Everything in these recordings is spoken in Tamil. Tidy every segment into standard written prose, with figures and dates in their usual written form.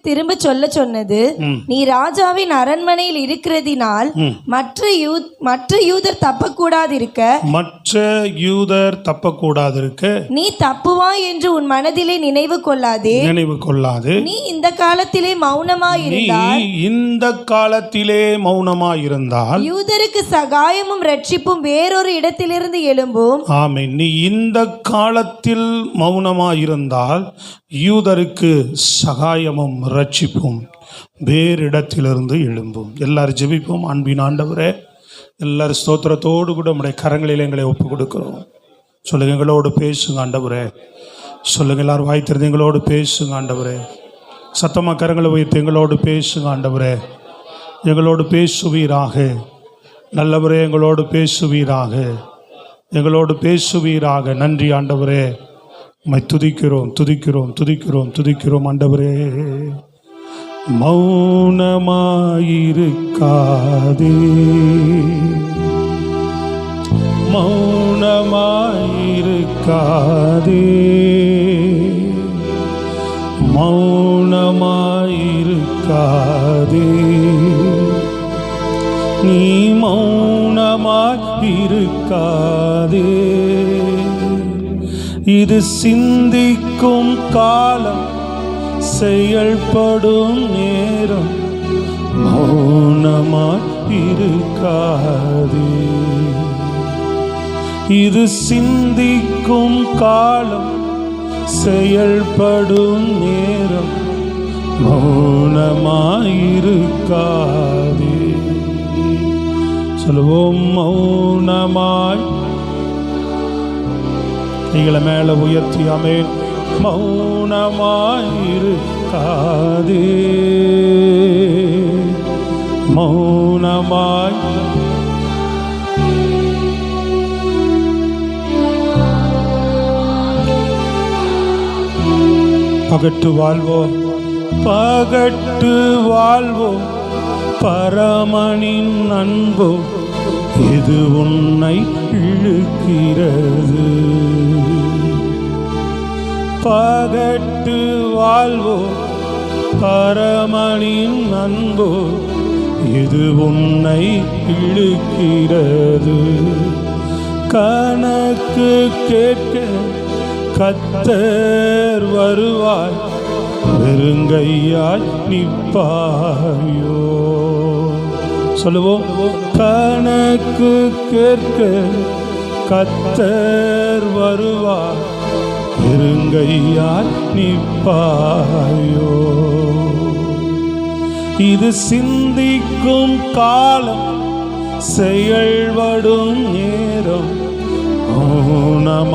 திரும்ப சொல்ல சொன்னது, நீ ராஜாவின் அரண்மனையில் இருக்கிறதினால் மற்ற யூதர் தப்பக்கூடாதிருக்க நீ தப்புவாய் என்று உன் மனதிலே நினைவு கொள்ளாதே. நீ இந்த காலத்திலே மௌனமாயிருந்தால் யூதருக்கு சகாயமும் ரட்சிப்பும் வேறொரு இடத்திலிருந்து எழும்பும். ஆமென். நீ இந்த காலத்தில் மௌனமாயிருந்தால் யூதருக்கு சகாயமும் ரட்சிப்பும் வேறு இடத்திலிருந்து எழும்பும். எல்லாரும் ஜெபிப்போம். அன்பின் ஆண்டவரே, எல்லாரும் ஸ்தோத்திரத்தோடு கூட நம்முடைய கரங்களில் எங்களை ஒப்பு கொடுக்கிறோம். சொல்லுங்க, எங்களோடு பேசுங்க ஆண்டவரே. சொல்லுங்க, எல்லாரும் வாய் திறந்து எங்களோடு பேசுங்க ஆண்டவரே. சத்தமாக கரங்களை உயர்த்தி எங்களோடு பேசுங்க ஆண்டவரே. எங்களோடு பேசுவீராக நல்லவரே, எங்களோடு பேசுவீராக, எங்களோடு பேசுவீராக. நன்றி ஆண்டவரே, உம்மை துதிக்கிறோம் துதிக்கிறோம் துதிக்கிறோம் துதிக்கிறோம் ஆண்டவரே. மௌனமாயிருக்காதே, மௌனமாயிருக்காதே, மௌனமாயிருக்காதே, நீ மௌனமாயிருக்காதே. இது சிந்திக்கும் காலம், செயல்படும் நேரம், மௌனமாயிருக்காதே. இது சிந்திக்கும் காலம், செயல்படும் நேரம், மௌனமாயிருக்காதே. சொல்லுவோம், மௌனமாய். நீங்கள மேல உயர்த்தி ஆமென். மௌனமாயிருக்காதே, மௌனமாய். பகட்டு வாழ்வோம், பகட்டு வாழ்வோம், பரமனின் அன்போ இது உன்னை இழுக்கிறது. பகட்டு வாழ்வோ, பரமனின் அன்போ இது உன்னை இழுக்கிறது. கணக்கு கேட்க கர்த்தர் வருவார், வெறுங்கையாய் நிற்பாயோ. சொல்லுவோம், கணக்கு கேட்க கர்த்தர் வருவார், வெறுங்கையாய் நிற்பாயோ. இது சிந்திக்கும் காலம், செயல்படும் நேரம், மௌனமாயிருக்காதே.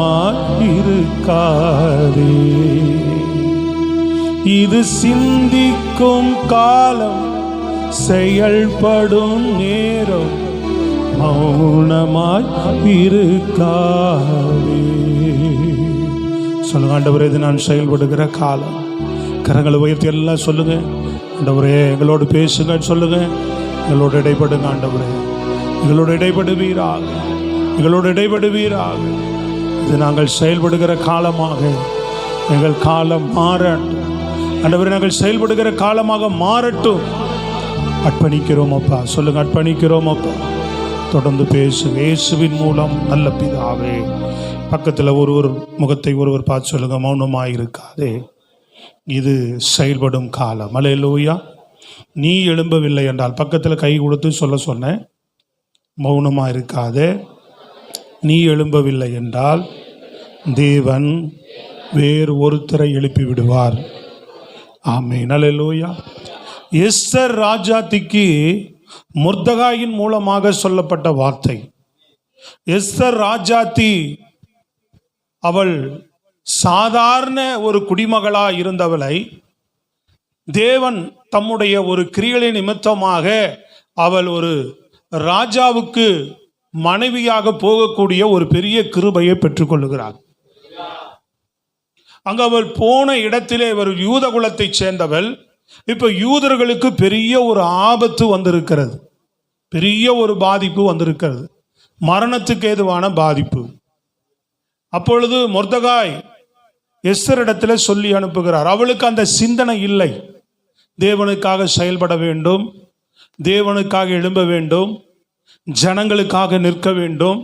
இது சிந்திக்கும் காலம், செயல்படும் நேரம், மௌனமாயிருக்காதே. சொல்லுங்க ஆண்டவரே, இது நான் செயல்படுகிற காலம். கரங்களை உயர்த்தி எல்லாம் சொல்லுங்க. ஆண்டவரே, எங்களோடு பேசுங்க சொல்லுங்க. எங்களோடு இடைப்படுங்க ஆண்டவரே, எங்களோடு இடைப்படுவீராக, எங்களோடு இடைப்படுவீராக. இது நாங்கள் செயல்படுகிற காலமாக எங்கள் காலம் மாறட்டும் ஆண்டவரே. நாங்கள் செயல்படுகிற காலமாக மாறட்டும். அர்ப்பணிக்கிறோம் அப்பா. சொல்லுங்க, அர்ப்பணிக்கிறோம் அப்பா. தொடர்ந்து பேசுங்க இயேசுவின் மூலம் நல்ல பிதாவே. பக்கத்தில் ஒருவர் முகத்தை ஒருவர் பார்த்து சொல்லுங்க, மௌனமாயிருக்காதே, இது செயல்படும் காலம். அல்லேலூயா. நீ எழும்பவில்லை என்றால் பக்கத்தில் கை கொடுத்து சொல்ல சொன்னேன், மௌனமாக இருக்காதே. நீ எழும்பவில்லை என்றால் தேவன் வேறு ஒருத்தரை எழுப்பி விடுவார். ஆமென். அல்லேலூயா. எஸ்தர் ராஜாத்திக்கு மொர்தெகாயின் மூலமாக சொல்லப்பட்ட வார்த்தை. எஸ்தர் ராஜாத்தி அவள் சாதாரண ஒரு குடிமகளா இருந்தவளை தேவன் தம்முடைய ஒரு கிரியையின் நிமித்தமாக அவள் ஒரு ராஜாவுக்கு மனைவியாக போகக்கூடிய ஒரு பெரிய கிருபையை பெற்றுக்கொள்ளுகிறார். அங்கு அவள் போன இடத்திலே ஒரு யூத குலத்தை சேர்ந்தவள். இப்ப யூதர்களுக்கு பெரிய ஒரு ஆபத்து வந்திருக்கிறது, பெரிய ஒரு பாதிப்பு வந்திருக்கிறது, மரணத்துக்கு ஏதுவான பாதிப்பு. அப்பொழுது மொர்தெகாய் எஸ்தர் இடத்துல சொல்லி அனுப்புகிறார். அவளுக்கு அந்த சிந்தனை இல்லை. தேவனுக்காக செயல்பட வேண்டும், தேவனுக்காக எழும்ப வேண்டும், ஜனங்களுக்காக நிற்க வேண்டும்,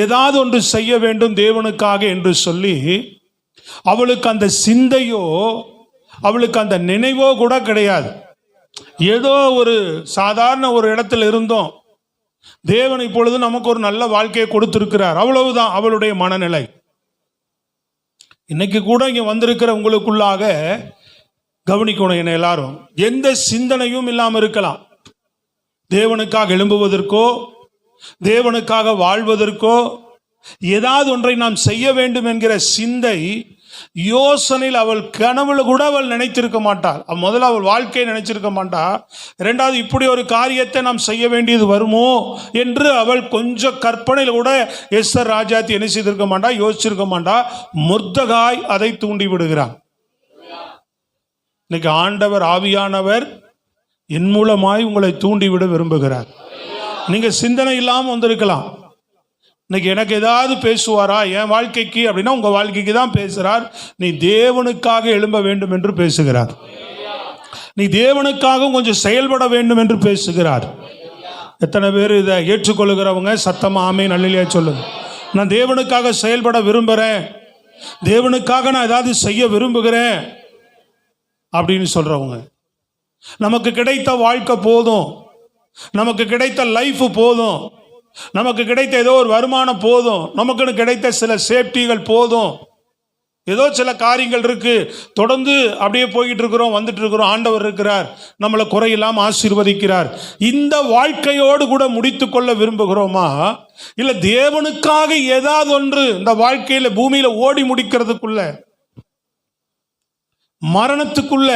ஏதாவது ஒன்று செய்ய வேண்டும் தேவனுக்காக என்று சொல்லி அவளுக்கு அந்த சிந்தையோ அவளுக்கு அந்த நினைவோ கூட கிடையாது. ஏதோ ஒரு சாதாரண ஒரு இடத்துல இருந்தோம், தேவன் இப்பொழுது நமக்கு ஒரு நல்ல வாழ்க்கையை கொடுத்திருக்கிறார், அவ்வளவுதான் அவளுடைய மனநிலை. இன்னைக்கு கூட இங்க வந்திருக்கிற உங்களுக்குள்ளாக கவனிக்கணும், என்ன எல்லாரும் எந்த சிந்தனையும் இல்லாமல் இருக்கலாம். தேவனுக்காக எழும்புவதற்கோ தேவனுக்காக வாழ்வதற்கோ ஏதாவது ஒன்றை நாம் செய்ய வேண்டும் என்கிற சிந்தை யோசனையில் அவள் கனவுல கூட அவள் நினைத்திருக்க மாட்டாள். முதல்ல அவள் வாழ்க்கையை நினைச்சிருக்க மாட்டா. இரண்டாவது, இப்படி ஒரு காரியத்தை நாம் செய்ய வேண்டியது வருமோ என்று அவள் கொஞ்சம் கற்பனையில் கூட எஸ்தர் ராஜாத்தி என்ன செய்திருக்க மாட்டா, யோசிச்சிருக்க மாட்டா. மொர்தெகாய் அதை தூண்டி விடுகிறான். இன்னைக்கு ஆண்டவர் ஆவியானவர் என் மூலமாய் உங்களை தூண்டிவிட விரும்புகிறார். நீங்க சிந்தனை இல்லாமல் வந்திருக்கலாம். இன்னைக்கு எனக்கு ஏதாவது பேசுவாரா என் வாழ்க்கைக்கு அப்படின்னா உங்க வாழ்க்கைக்கு தான் பேசுறார். நீ தேவனுக்காக எழும்ப வேண்டும் என்று பேசுகிறார். நீ தேவனுக்காக கொஞ்சம் செயல்பட வேண்டும் என்று பேசுகிறார். எத்தனை பேர் இதை ஏற்றுக்கொள்ளுகிறவங்க சத்தமா ஆமென் அல்லேலூயா சொல்லுங்க. நான் தேவனுக்காக செயல்பட விரும்புகிறேன், தேவனுக்காக நான் ஏதாவது செய்ய விரும்புகிறேன் அப்படின்னு சொல்றவங்க. நமக்கு கிடைத்த வாழ்க்கை போதும், நமக்கு கிடைத்த லைஃப் போதும், நமக்கு கிடைத்த ஏதோ ஒரு வருமானம் போதும், நமக்கு கிடைத்த சில சேஃப்டிகள் போதும், ஏதோ சில காரியங்கள் இருக்கு, தொடர்ந்து அப்படியே போய்கிட்டு இருக்கிறோம், வந்துட்டு இருக்கிறோம், ஆண்டவர் இருக்கிறார், நம்மளை குறையில்லாமல் ஆசீர்வதிக்கிறார். இந்த வாழ்க்கையோடு கூட முடித்து கொள்ள விரும்புகிறோமா, இல்லை தேவனுக்காக ஏதாவது ஒன்று இந்த வாழ்க்கையில பூமியில ஓடி முடிக்கிறதுக்குள்ள மரணத்துக்குள்ள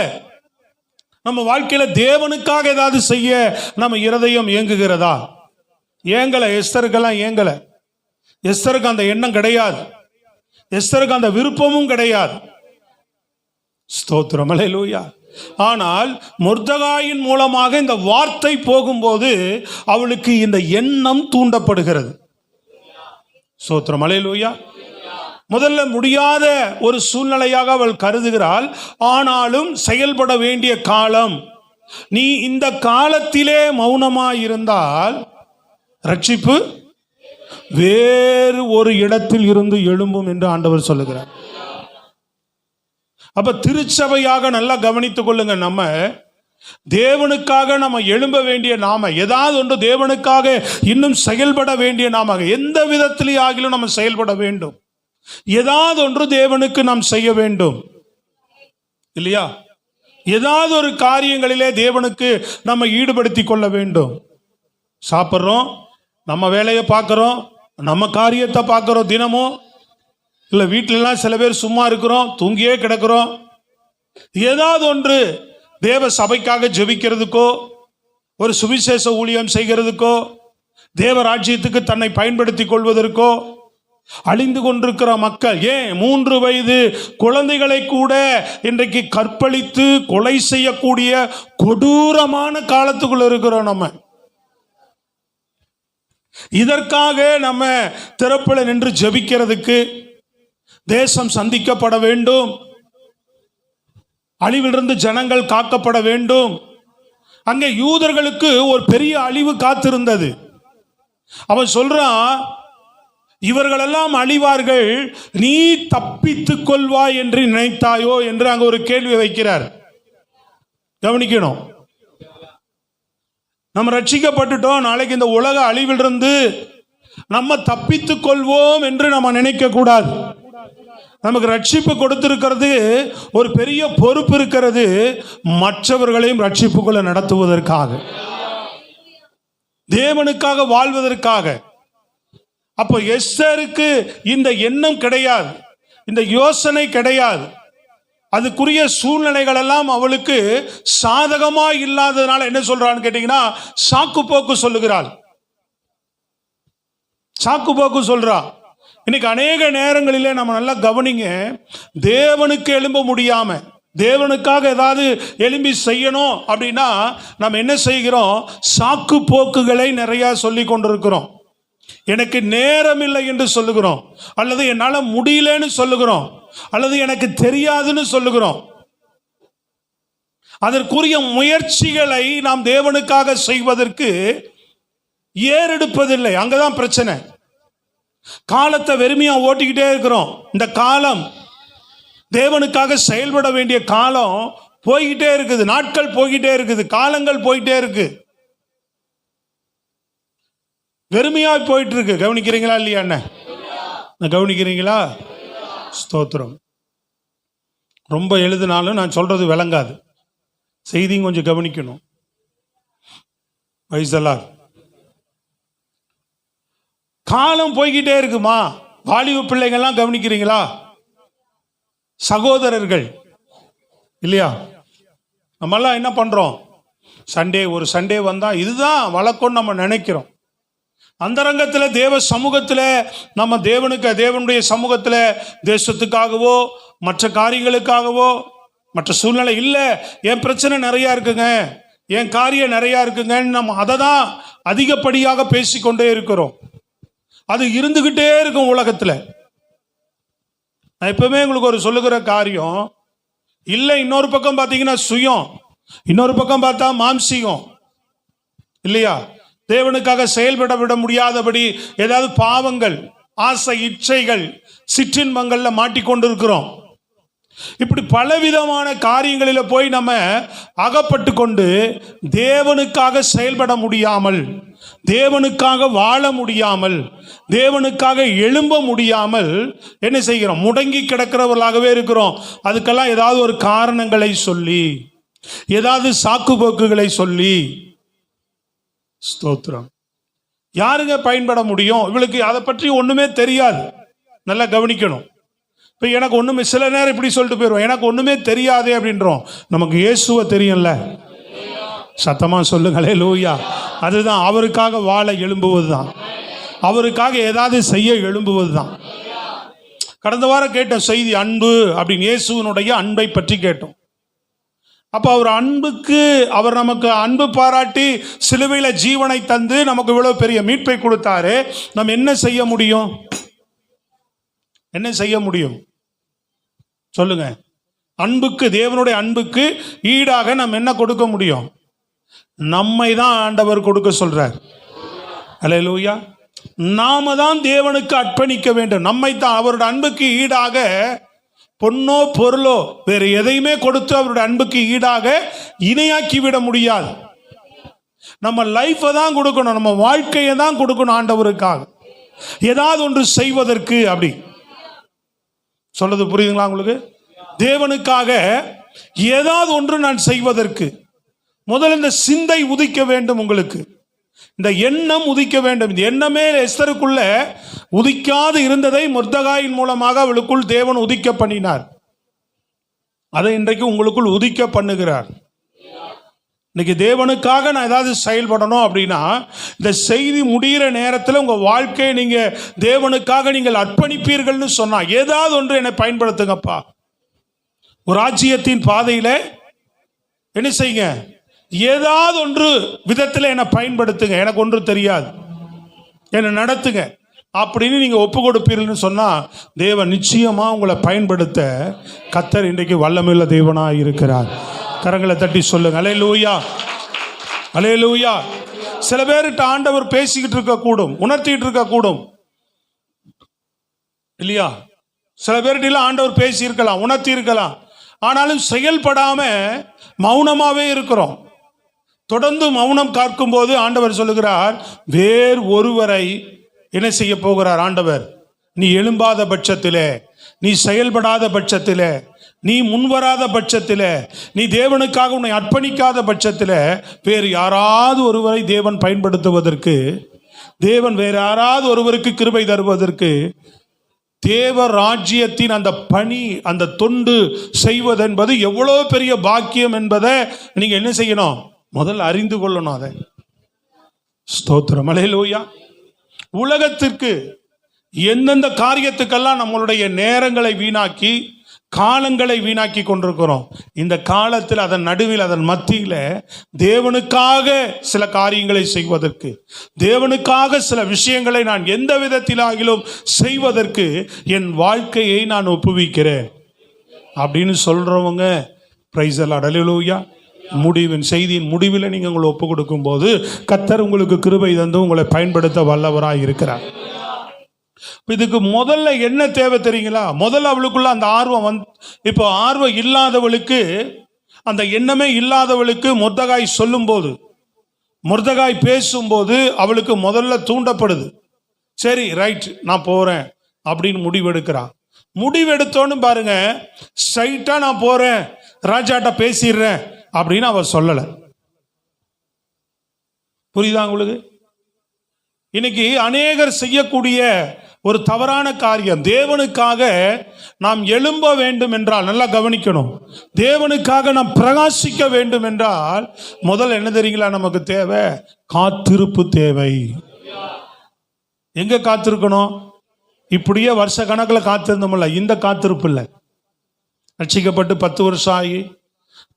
நம்ம வாழ்க்கையில தேவனுக்காக ஏதாவது செய்ய நம்ம இருதயம் ஏங்குகிறதா? ஏங்கலை. எஸ்தருக்கெல்லாம் ஏங்கலை. எஸ்தருக்கு அந்த எண்ணம் கிடையாது, எஸ்தருக்கு அந்த விருப்பமும் கிடையாது. ஸ்தோத்திரம் அல்லேலூயா. ஆனால் மொர்தெகாயின் மூலமாக இந்த வார்த்தை போகும்போது அவளுக்கு இந்த எண்ணம் தூண்டப்படுகிறது. ஸ்தோத்திரம் அல்லேலூயா. முதல்ல முடியாத ஒரு சூழ்நிலையாக அவள் கருதுகிறாள். ஆனாலும் செயல்பட வேண்டிய காலம். நீ இந்த காலத்திலே மௌனமாயிருந்தால் ரட்சிப்பு வேறு ஒரு இடத்தில் இருந்து எழும்பும் என்று ஆண்டவர் சொல்லுகிறார். அப்ப திருச்சபையாக நல்லா கவனித்துக் கொள்ளுங்க. நம்ம தேவனுக்காக நம்ம எழும்ப வேண்டிய நாம, ஏதாவது ஒன்று தேவனுக்காக இன்னும் செயல்பட வேண்டிய நாம, எந்த விதத்திலே ஆகிலும் நம்ம செயல்பட வேண்டும். ஏதாவது ஒன்று தேவனுக்கு நாம் செய்ய வேண்டும் இல்லையா? ஏதாவது ஒரு காரியங்களிலே தேவனுக்கு நம்ம ஈடுபடுத்தி கொள்ள வேண்டும். சாப்பிட்றோம், நம்ம வேலையை பார்க்குறோம், நம்ம காரியத்தை பார்க்குறோம் தினமும். இல்லை வீட்டிலலாம் சில பேர் சும்மா இருக்கிறோம், தூங்கியே கிடக்கிறோம். ஏதாவது ஒன்று தேவ சபைக்காக ஜெபிக்கிறதுக்கோ, ஒரு சுவிசேஷ ஊழியம் செய்கிறதுக்கோ, தேவ ராஜ்யத்துக்கு தன்னை பயன்படுத்தி கொள்வதற்கோ, அழிந்து கொண்டிருக்கிற மக்கள், ஏன் 3 வயது குழந்தைகளை கூட இன்றைக்கு கற்பழித்து கொலை செய்யக்கூடிய கொடூரமான காலத்துக்குள்ள இருக்கிறோம் நம்ம. இதற்காக நம்ம திறப்புல நின்று ஜெபிக்கிறதுக்கு, தேசம் சந்திக்கப்பட வேண்டும், அழிவிலிருந்து ஜனங்கள் காக்கப்பட வேண்டும். அங்கே யூதர்களுக்கு ஒரு பெரிய அழிவு காத்திருந்தது. அவன் சொல்றான், இவர்களெல்லாம் அழிவார்கள், நீ தப்பித்துக் கொள்வாய் என்று நினைத்தாயோ என்று அங்க ஒரு கேள்வி வைக்கிறார். கவனிக்கணும். நம்ம ரட்சிக்கப்பட்டுட்டோம், நாளைக்கு இந்த உலக அழிவிலிருந்து நம்ம தப்பித்துக் கொள்வோம் என்று நம்ம நினைக்க கூடாது. நமக்கு ரட்சிப்பு கொடுத்திருக்கிறது, ஒரு பெரிய பொறுப்பு இருக்கிறது, மற்றவர்களையும் ரட்சிப்புக்குள்ள நடத்துவதற்காக, தேவனுக்காக வாழ்வதற்காக. அப்போ எஸ்தருக்கு இந்த எண்ணம் கிடையாது, இந்த யோசனை கிடையாது. அதுக்குரிய சூழ்நிலைகள் எல்லாம் அவளுக்கு சாதகமா இல்லாததுனால என்ன சொல்றான்னு கேட்டீங்கன்னா, சாக்கு போக்கு சொல்லுகிறாள், சாக்கு போக்கு சொல்றா. இன்னைக்கு அநேக நேரங்களிலே நம்ம நல்லா கவனிங்க, தேவனுக்கு எழும்ப முடியாம, தேவனுக்காக ஏதாவது எழும்பி செய்யணும் அப்படின்னா நம்ம என்ன செய்கிறோம், சாக்கு போக்குகளை நிறைய சொல்லி கொண்டிருக்கிறோம். எனக்கு நேரம் இல்லை என்று சொல்லுகிறோம், அல்லது என்னால் முடியலன்னு சொல்லுகிறோம், அல்லது எனக்கு தெரியாதுன்னு சொல்லுகிறோம். அதற்குரிய முயற்சிகளை நாம் தேவனுக்காக செய்வதற்கு ஏறெடுப்பதில்லை. அங்கதான் பிரச்சனை. காலத்தை வெறுமையா ஓட்டிக்கிட்டே இருக்கிறோம். இந்த காலம் தேவனுக்காக செயல்பட வேண்டிய காலம் போய்கிட்டே இருக்குது. நாட்கள் போய்கிட்டே இருக்குது. காலங்கள் போயிட்டே இருக்கு. வெறுமையா போயிட்டு இருக்கு. கவனிக்கிறீங்களா இல்லையா? என்ன கவனிக்கிறீங்களா? ஸ்தோத்திரம். ரொம்ப எழுதினாலும் நான் சொல்றது விளங்காது. செய்தியும் கொஞ்சம் கவனிக்கணும். வைசலா காலம் போய்கிட்டே இருக்குமா? வாலிப பிள்ளைகள்லாம் கவனிக்கிறீங்களா? சகோதரர்கள் இல்லையா? நம்மெல்லாம் என்ன பண்றோம்? ஒரு சண்டே வந்தா இதுதான் வழக்கம்னு நம்ம நினைக்கிறோம். அந்தரங்கத்தில் தேவ சமூகத்தில் நம்ம தேவனுடைய சமூகத்தில் தேசத்துக்காகவோ மற்ற காரியங்களுக்காகவோ மற்ற சூழ்நிலை இல்லை, என் பிரச்சனை நிறையா இருக்குங்க, என் காரியம் நிறையா இருக்குங்கன்னு நம்ம அதை தான் அதிகப்படியாக பேசிக்கொண்டே இருக்கிறோம். அது இருந்துகிட்டே இருக்கும் உலகத்தில். நான் எப்பவுமே உங்களுக்கு ஒரு சொல்லுகிற காரியம் இல்லை. இன்னொரு பக்கம் பார்த்தீங்கன்னா சுயம், இன்னொரு பக்கம் பார்த்தா மாம்சீகம் இல்லையா? தேவனுக்காக செயல்பட விட முடியாதபடி ஏதாவது பாவங்கள், ஆசை, இச்சைகள், சிற்றின்பங்கள்ல மாட்டிக்கொண்டு இருக்கிறோம். இப்படி பலவிதமான காரியங்களில் போய் நம்ம அகப்பட்டு கொண்டு தேவனுக்காக செயல்பட முடியாமல், தேவனுக்காக வாழ முடியாமல், தேவனுக்காக எழும்ப முடியாமல் என்ன செய்கிறோம்? முடங்கி கிடக்கிறவர்களாகவே இருக்கிறோம். அதுக்கெல்லாம் ஏதாவது ஒரு காரணங்களை சொல்லி, ஏதாவது சாக்கு போக்குகளை சொல்லி, ஸ்தோத்திரம். யாருங்க பயன்பட முடியும்? இவளுக்கு அதை பற்றி ஒண்ணுமே தெரியாது. நல்லா கவனிக்கணும். இப்போ எனக்கு ஒண்ணுமே, சில நேரம் இப்படி சொல்லிட்டு போயிடுவோம், எனக்கு ஒண்ணுமே தெரியாதே அப்படின்றோம். நமக்கு இயேசுவை தெரியும்ல. சத்தமா சொல்லுங்களே லூயா. அதுதான் அவருக்காக வாழ எழும்புவது தான், அவருக்காக ஏதாவது செய்ய எழும்புவது தான். கடந்த வாரம் கேட்ட செய்தி அன்பு அப்படின்னு, இயேசுவனுடைய அன்பை பற்றி கேட்டோம். அப்போ அவர் நமக்கு அன்பு பாராட்டி சிலுவையில் ஜீவனை தந்து நமக்கு இவ்வளவு பெரிய மீட்பை கொடுத்தாரு. நம்ம என்ன செய்ய முடியும்? என்ன செய்ய முடியும் சொல்லுங்க? அன்புக்கு, தேவனுடைய அன்புக்கு ஈடாக நம்ம என்ன கொடுக்க முடியும்? நம்மை தான் ஆண்டவர் கொடுக்க சொல்றார். அல்லேலூயா. நாம தான் தேவனுக்கு அர்ப்பணிக்க வேண்டும். நம்மை தான் அவருடைய அன்புக்கு ஈடாக பொன்னோ பொருளோ வேறு எதையுமே கொடுத்து அவருடைய அன்புக்கு ஈடாக இணையாக்கி விட முடியாது. நம்ம லைஃபை தான் கொடுக்கணும், நம்ம வாழ்க்கையை தான் கொடுக்கணும் ஆண்டவருக்காக, ஏதாவது ஒன்று செய்வதற்கு. அப்படி சொல்றது புரியுதுங்களா உங்களுக்கு? தேவனுக்காக ஏதாவது ஒன்று நான் செய்வதற்கு முதல்ல இந்த சிந்தை உதிக்க வேண்டும். உங்களுக்கு இந்த எண்ணம் உதிக்க வேண்டும். இந்த எண்ணமே எஸ்தருக்குள்ள உதிக்காது இருந்ததை மொர்தெகாயின் மூலமாக அவளுக்குள் தேவன் உதிக்க பண்ணினார். அதை இன்றைக்கு உங்களுக்குள் உதிக்க பண்ணுகிறார். இன்னைக்கு தேவனுக்காக நான் ஏதாவது செயல்படணும் அப்படின்னா, இந்த செய்தி முடிகிற நேரத்தில் உங்க வாழ்க்கையை நீங்க தேவனுக்காக நீங்கள் அர்ப்பணிப்பீர்கள்னு சொன்னா, ஏதாவது ஒன்று என்னை பயன்படுத்துங்கப்பா. ஒரு ராஜ்யத்தின் பாதையில என்ன செய்யுங்க? ஏதாவது ஒன்று விதத்தில் என்னை பயன்படுத்துங்க, எனக்கு ஒன்று தெரியாது, என்னை நடத்துங்க அப்படின்னு நீங்க ஒப்பு கொடுப்பீர்கள்னு சொன்னா, தேவன் நிச்சயமா உங்களை பயன்படுத்த கர்த்தர் இன்றைக்கு வல்லமையுள்ள தேவனாக இருக்கிறார். கரங்களை தட்டி சொல்லுங்க அல்லேலூயா, அல்லேலூயா. சில பேர்கிட்ட ஆண்டவர் பேசிக்கிட்டு இருக்க கூடும், உணர்த்திட்டு இருக்க கூடும் இல்லையா? சில பேர்கிட்ட ஆண்டவர் பேசி இருக்கலாம், உணர்த்தி இருக்கலாம். ஆனாலும் செயல்படாம மௌனமாவே இருக்கிறோம். தொடர்ந்து மௌனம் காக்கும் போது ஆண்டவர் சொல்லுகிறார், வேறு ஒருவரை என்ன செய்ய போகிறார் ஆண்டவர்? நீ எழும்பாத பட்சத்திலே, நீ செயல்படாத பட்சத்திலே, நீ முன்வராத பட்சத்திலே, நீ தேவனுக்காக உன்னை அர்ப்பணிக்காத பட்சத்திலே, வேறு யாராவது ஒருவரை தேவன் பயன்படுத்துவதற்கு, தேவன் வேறு யாராவது ஒருவருக்கு கிருபை தருவதற்கு, தேவ ராஜ்யத்தின் அந்த பணி, அந்த தொண்டு செய்வதென்பது எவ்வளவு பெரிய பாக்கியம் என்பதை நீங்க என்ன செய்யணும்? முதல்ல அறிந்து கொள்ளணும். அதை ஸ்தோத்திரம் அல்லேலூயா. உலகத்திற்கு எந்தெந்த காரியத்துக்கெல்லாம் நம்மளுடைய நேரங்களை வீணாக்கி, காலங்களை வீணாக்கி கொண்டிருக்கிறோம், இந்த காலத்தில் அதன் நடுவில், அதன் மத்தியில் தேவனுக்காக சில காரியங்களை செய்வதற்கு, தேவனுக்காக சில விஷயங்களை நான் எந்த விதத்திலாகிலும் செய்வதற்கு என் வாழ்க்கையை நான் ஒப்புவிக்கிறேன் அப்படின்னு சொல்றவங்க பிரைஸ் தி லார்ட், அல்லேலூயா. முடிவின் செய்தியின் முடிவில் நீங்கள் உங்களை ஒப்பு கொடுக்கும் போது கர்த்தர் உங்களுக்கு கிருபை தந்து உங்களை பயன்படுத்த வல்லவராய் இருக்கிறார். இதுக்கு முதல்ல என்ன தேவை தெரியுங்களா? முதல்ல அவளுக்குள்ள அந்த ஆர்வம் இப்போ ஆர்வம் இல்லாதவளுக்கு, அந்த எண்ணமே இல்லாதவளுக்கு மொர்தெகாய் சொல்லும்போது, மொர்தெகாய் பேசும்போது அவளுக்கு முதல்ல தூண்டப்படுது. சரி ரைட் நான் போறேன் அப்படின்னு முடிவெடுக்கிறான். முடிவெடுத்தோன்னு பாருங்க, ஸ்ட்ரைட்டா நான் போறேன் ராஜாட்ட பேசிடுறேன் அப்படின்னு அவ சொல்லலை. புரியுதா உங்களுக்கு? இன்னைக்கு அநேகர் செய்யக்கூடிய ஒரு தவறான காரியம், தேவனுக்காக நாம் எழும்ப வேண்டும் என்றால், நல்லா கவனிக்கணும், தேவனுக்காக நாம் பிரகாசிக்க வேண்டும் என்றால் முதல்ல என்ன தெரியுங்களா நமக்கு தேவை? காத்திருப்பு தேவை. எங்க காத்திருக்கணும்? இப்படியே வருஷ கணக்கில் காத்திருந்தோம்ல, இந்த காத்திருப்பு இல்லை. ரட்சிக்கப்பட்டு 10 வருஷம் ஆகி,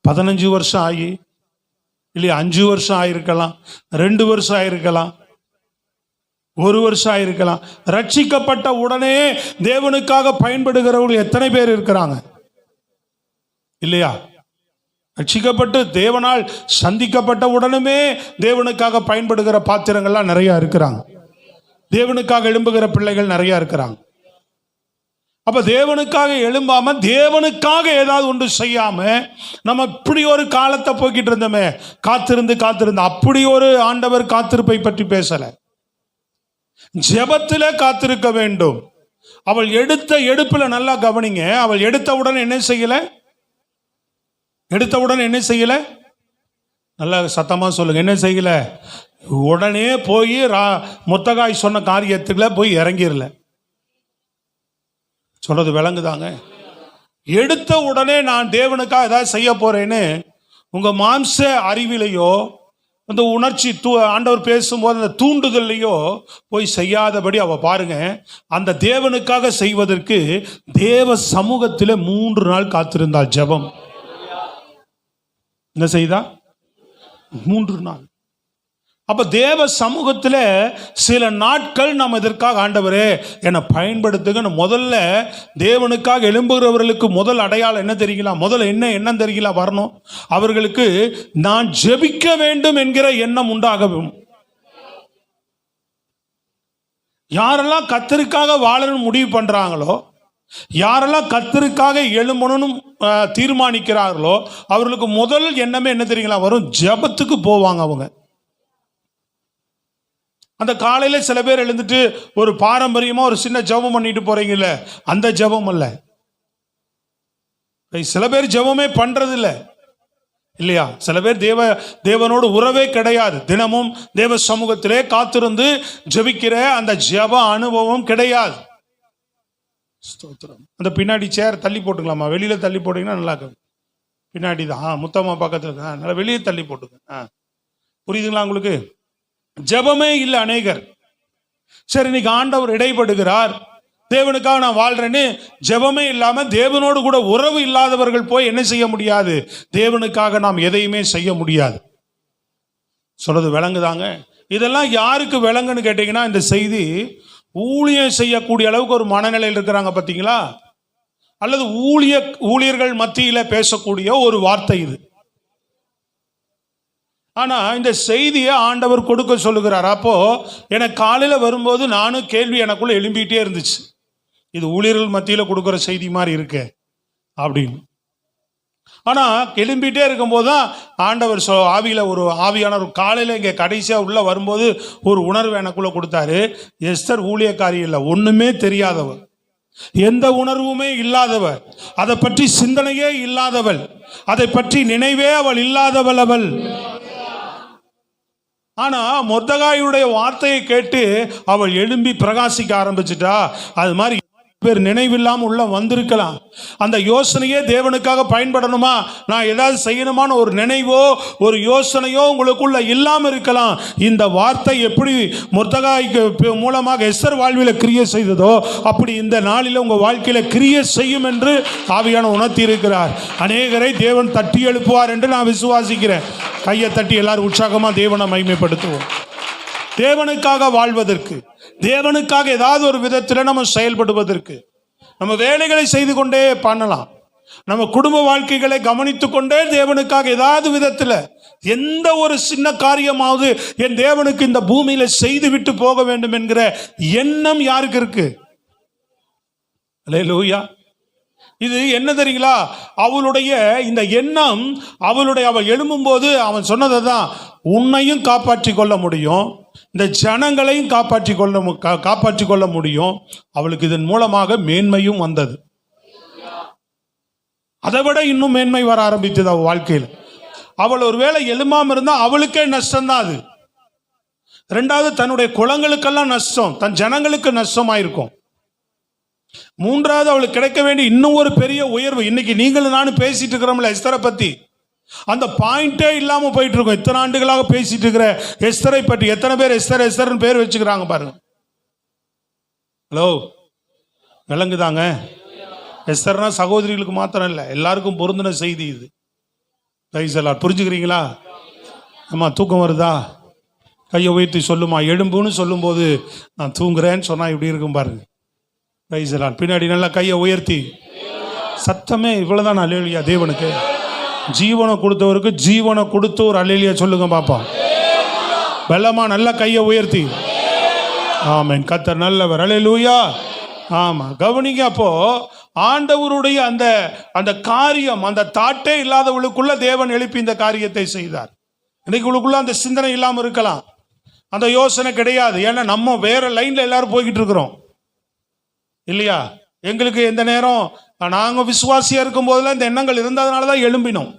15 வருஷம் ஆகி, இல்லையா 5 வருஷம் ஆயிருக்கலாம், 2 வருஷம் ஆயிருக்கலாம், 1 வருஷம் ஆயிருக்கலாம். ரட்சிக்கப்பட்ட உடனே தேவனுக்காக பயன்படுகிறவர்கள் எத்தனை பேர் இருக்கிறாங்க இல்லையா? ரட்சிக்கப்பட்டு தேவனால் சந்திக்கப்பட்ட உடனே தேவனுக்காக பயன்படுகிற பாத்திரங்கள்லாம் நிறைய இருக்கிறாங்க. தேவனுக்காக எழும்புகிற பிள்ளைகள் நிறைய இருக்கிறாங்க. அப்ப தேவனுக்காக எழும்பாம, தேவனுக்காக ஏதாவது ஒன்று செய்யாம, நம்ம இப்படி ஒரு காலத்தை போக்கிட்டு இருந்தோமே, காத்திருந்து அப்படி ஒரு ஆண்டவர் காத்திருப்பை பற்றி பேசல. ஜெபத்திலே காத்திருக்க வேண்டும். அவள் எடுத்த எடுப்புல நல்லா கவனிங்க. அவள் எடுத்தவுடன் என்ன செய்யல? எடுத்தவுடன் என்ன செய்யல? நல்லா சத்தமா சொல்லுங்க. என்ன செய்யல? உடனே போய் மொர்தெகாய் சொன்ன காரியத்துக்குள்ள போய் இறங்கிடல. சொல்றது விளங்குதாங்க? எடுத்த உடனே நான் தேவனுக்காக ஏதாவது செய்ய போறேன்னு உங்க மாம்ச அறிவிலையோ, அந்த உணர்ச்சி ஆண்டவர் பேசும்போது அந்த தூண்டுதல்லையோ போய் செய்யாதபடி அவ பாருங்க, அந்த தேவனுக்காக செய்வதற்கு தேவ சமூகத்தில் 3 நாள் காத்திருந்தாள். ஜெபம் என்ன செய்தா? 3 நாள். அப்ப தேவ சமூகத்தில் சில நாட்கள் நாம் இதற்காக, ஆண்டவரே என்னை பயன்படுத்துங்க. முதல்ல தேவனுக்காக எழும்புகிறவர்களுக்கு முதல் அடையாளம் என்ன தெரியுங்களா? முதல்ல என்ன தெரியுங்களா வரணும்? அவர்களுக்கு நான் ஜெபிக்க வேண்டும் என்கிற எண்ணம் உண்டாகும். யாரெல்லாம் கர்த்தருக்காக வாழணும் முடிவு பண்றாங்களோ, யாரெல்லாம் கர்த்தருக்காக எழும்பணும் தீர்மானிக்கிறார்களோ, அவர்களுக்கு முதல் எண்ணமே என்ன தெரியுங்களா வரும்? ஜெபத்துக்கு போவாங்க அவங்க. அந்த காலையில் சில பேர் எழுந்துட்டு ஒரு பாரம்பரியமாக ஒரு சின்ன ஜெபம் பண்ணிட்டு போறீங்கல்ல, அந்த ஜெபம் அல்ல. சில பேர் ஜெபமே பண்றது இல்லை இல்லையா? சில பேர் தேவனோடு உறவே கிடையாது. தினமும் தேவ சமூகத்திலே காத்திருந்து ஜெபிக்கிற அந்த ஜெப அனுபவம் கிடையாது. அந்த பின்னாடி சேர் தள்ளி போட்டுக்கலாமா? வெளியில தள்ளி போட்டீங்கன்னா நல்லா இருக்கும். பின்னாடி தான் முத்தம்மா பக்கத்துல நல்லா வெளியே தள்ளி போட்டுங்க. புரியுதுங்களா உங்களுக்கு? ஜெபமே இல்லை அநேகர். சரி, இன்னைக்கு ஆண்டவர் இடைப்படுகிறார், தேவனுக்காக நான் வாழ்றேன்னு ஜெபமே இல்லாம, தேவனோடு கூட உறவு இல்லாதவர்கள் போய் என்ன செய்ய முடியாது? தேவனுக்காக நாம் எதையுமே செய்ய முடியாது. சொல்றது விளங்குதாங்க? இதெல்லாம் யாருக்கு விளங்குன்னு கேட்டீங்கன்னா, இந்த செய்தி ஊழியம் செய்யக்கூடிய அளவுக்கு ஒரு மனநிலையில் இருக்கிறாங்க பார்த்தீங்களா? அல்லது ஊழியர்கள் மத்தியில பேசக்கூடிய ஒரு வார்த்தை இது. ஆனா இந்த செய்தியை ஆண்டவர் கொடுக்க சொல்லுகிறார். அப்போ எனக்கு காலையில வரும்போது நானும் கேள்வி எனக்குள்ள எழும்பிட்டே இருந்துச்சு, இது ஊழியர்கள் மத்தியில கொடுக்குற செய்தி மாதிரி இருக்கு அப்படின்னு. ஆனா எழும்பிட்டே இருக்கும்போது தான் ஆண்டவர் ஆவியில ஒரு ஆவியானவர் காலையில இங்க கடைசியா உள்ள வரும்போது ஒரு உணர்வு எனக்குள்ள கொடுத்தாரு. எஸ்தர் ஊழியக்காரி இல்லை, ஒண்ணுமே தெரியாதவர், எந்த உணர்வுமே இல்லாதவர், அதை பற்றி சிந்தனையே இல்லாதவள், அதை பற்றி நினைவே அவள் இல்லாதவள் அவள். ஆனா மொர்தெகாயுடைய வார்த்தையை கேட்டு அவள் எழும்பி பிரகாசிக்க ஆரம்பிச்சுட்டா. அது மாதிரி பேர் நினைவில்லாம உள்ள வந்திருக்கலாம். அந்த யோசனையே தேவனுக்காக பயன்படணுமா, நான் ஏதாவது செய்யணுமான ஒரு நினைவோ ஒரு யோசனையோ உங்களுக்குள்ள இல்லாம இருக்கலாம். இந்த வார்த்தை எப்படி மொர்தெகாய்க்கு மூலமாக எஸ்தர் வாழ்வில கிரியை செய்ததோ, அப்படி இந்த நாளில உங்க வாழ்க்கையில கிரியை செய்யும் என்று ஆவியான உணர்த்தி இருக்கிறார். அநேகரை தேவன் தட்டி எழுப்புவார் என்று நான் விசுவாசிக்கிறேன். கையை தட்டி எல்லாரும் உற்சாகமா தேவனை மகிமைப்படுத்துவோம். தேவனுக்காக வாழ்வதற்கு, தேவனுக்காக ஏதாவது ஒரு விதத்தில் நம்ம செயல்படுவதற்கு, நம்ம வேலைகளை செய்து கொண்டே பண்ணலாம். நம்ம குடும்ப வாழ்க்கைகளை கவனித்து கொண்டே தேவனுக்காக ஏதாவது விதத்தில் எந்த ஒரு சின்ன காரியமாவது என் தேவனுக்கு இந்த பூமியில செய்து விட்டு போக வேண்டும் என்கிற எண்ணம் யாருக்கு இருக்கு? அல்லேலூயா. இது என்ன தெரியுங்களா? அவளுடைய இந்த எண்ணம், அவள் எழும்பும் போது அவன் சொன்னதை தான், உன்னையும் காப்பாற்றி கொள்ள முடியும், இந்த ஜனங்களையும் காப்பாற்றி கொள்ள முடியும். அவளுக்கு இதன் மூலமாக மேன்மையும் வந்தது. அதை விட இன்னும் மேன்மை வர ஆரம்பித்தது அவள் வாழ்க்கையில். அவள் ஒருவேளை எழும்பாம இருந்தா அவளுக்கே நஷ்டம்தான் அது. ரெண்டாவது, தன்னுடைய குலங்களுக்கெல்லாம் நஷ்டம், தன் ஜனங்களுக்கு நஷ்டமாயிருக்கும். மூன்றாவது, அவளுக்கு கிடைக்க வேண்டிய இன்னும் ஒரு பெரிய உயர்வு. இன்னைக்கு நீங்களும் நானும் பேசிட்டு இருக்கிறோம்ல எஸ்தரை பத்தி, அந்த பாயிண்டே இல்லாம போயிட்டு இருக்கோம். இத்தனை ஆண்டுகளாக பேசிட்டு இருக்கிற எஸ்தரை பற்றி எத்தனை பேர் எஸ்தர் எஸ்தர்னு பேர் வச்சுக்கிறாங்க பாருங்க. ஹலோ, விளங்குதாங்க? எஸ்தர்னா சகோதரிகளுக்கு மாத்திரம் இல்லை, எல்லாருக்கும் பொருந்தின செய்தி இது. புரிஞ்சுக்கிறீங்களா? அம்மா தூக்கம் வருதா? கையை உயர்த்தி சொல்லுமா. எழும்புன்னு சொல்லும்போது நான் தூங்குறேன்னு சொன்னா இப்படி இருக்கும் பாருங்க. பின்னாடி நல்லா கையை உயர்த்தி சத்தமே இவ்வளவுதான் அல்லேலூயா. தேவனுக்கு ஜீவனை கொடுத்தவருக்கு ஜீவனை கொடுத்து ஒரு அல்லேலூயா சொல்லுங்க பாப்பா. வெள்ளமா நல்லா கையை உயர்த்தி. ஆமென். கர்த்தர் நல்லவர். அல்லேலூயா. ஆமா, கவனிங்க. அப்போ ஆண்டவருடைய அந்த அந்த காரியம், அந்த தாட்டே இல்லாதவளுக்குள்ள தேவன் எழுப்பி இந்த காரியத்தை செய்தார். இன்னைக்கு உங்களுக்குள்ள அந்த சிந்தனை இல்லாம இருக்கலாம், அந்த யோசனை கிடையாது. ஏன்னா நம்ம வேற லைன்ல எல்லாரும் போய்கிட்டு இருக்கிறோம் இல்லையா? எங்களுக்கு எந்த நேரம் நாங்க விசுவாசியா இருக்கும் போதெல்லாம் இந்த எண்ணங்கள் இருந்ததுனாலதான் எழும்பினோம்.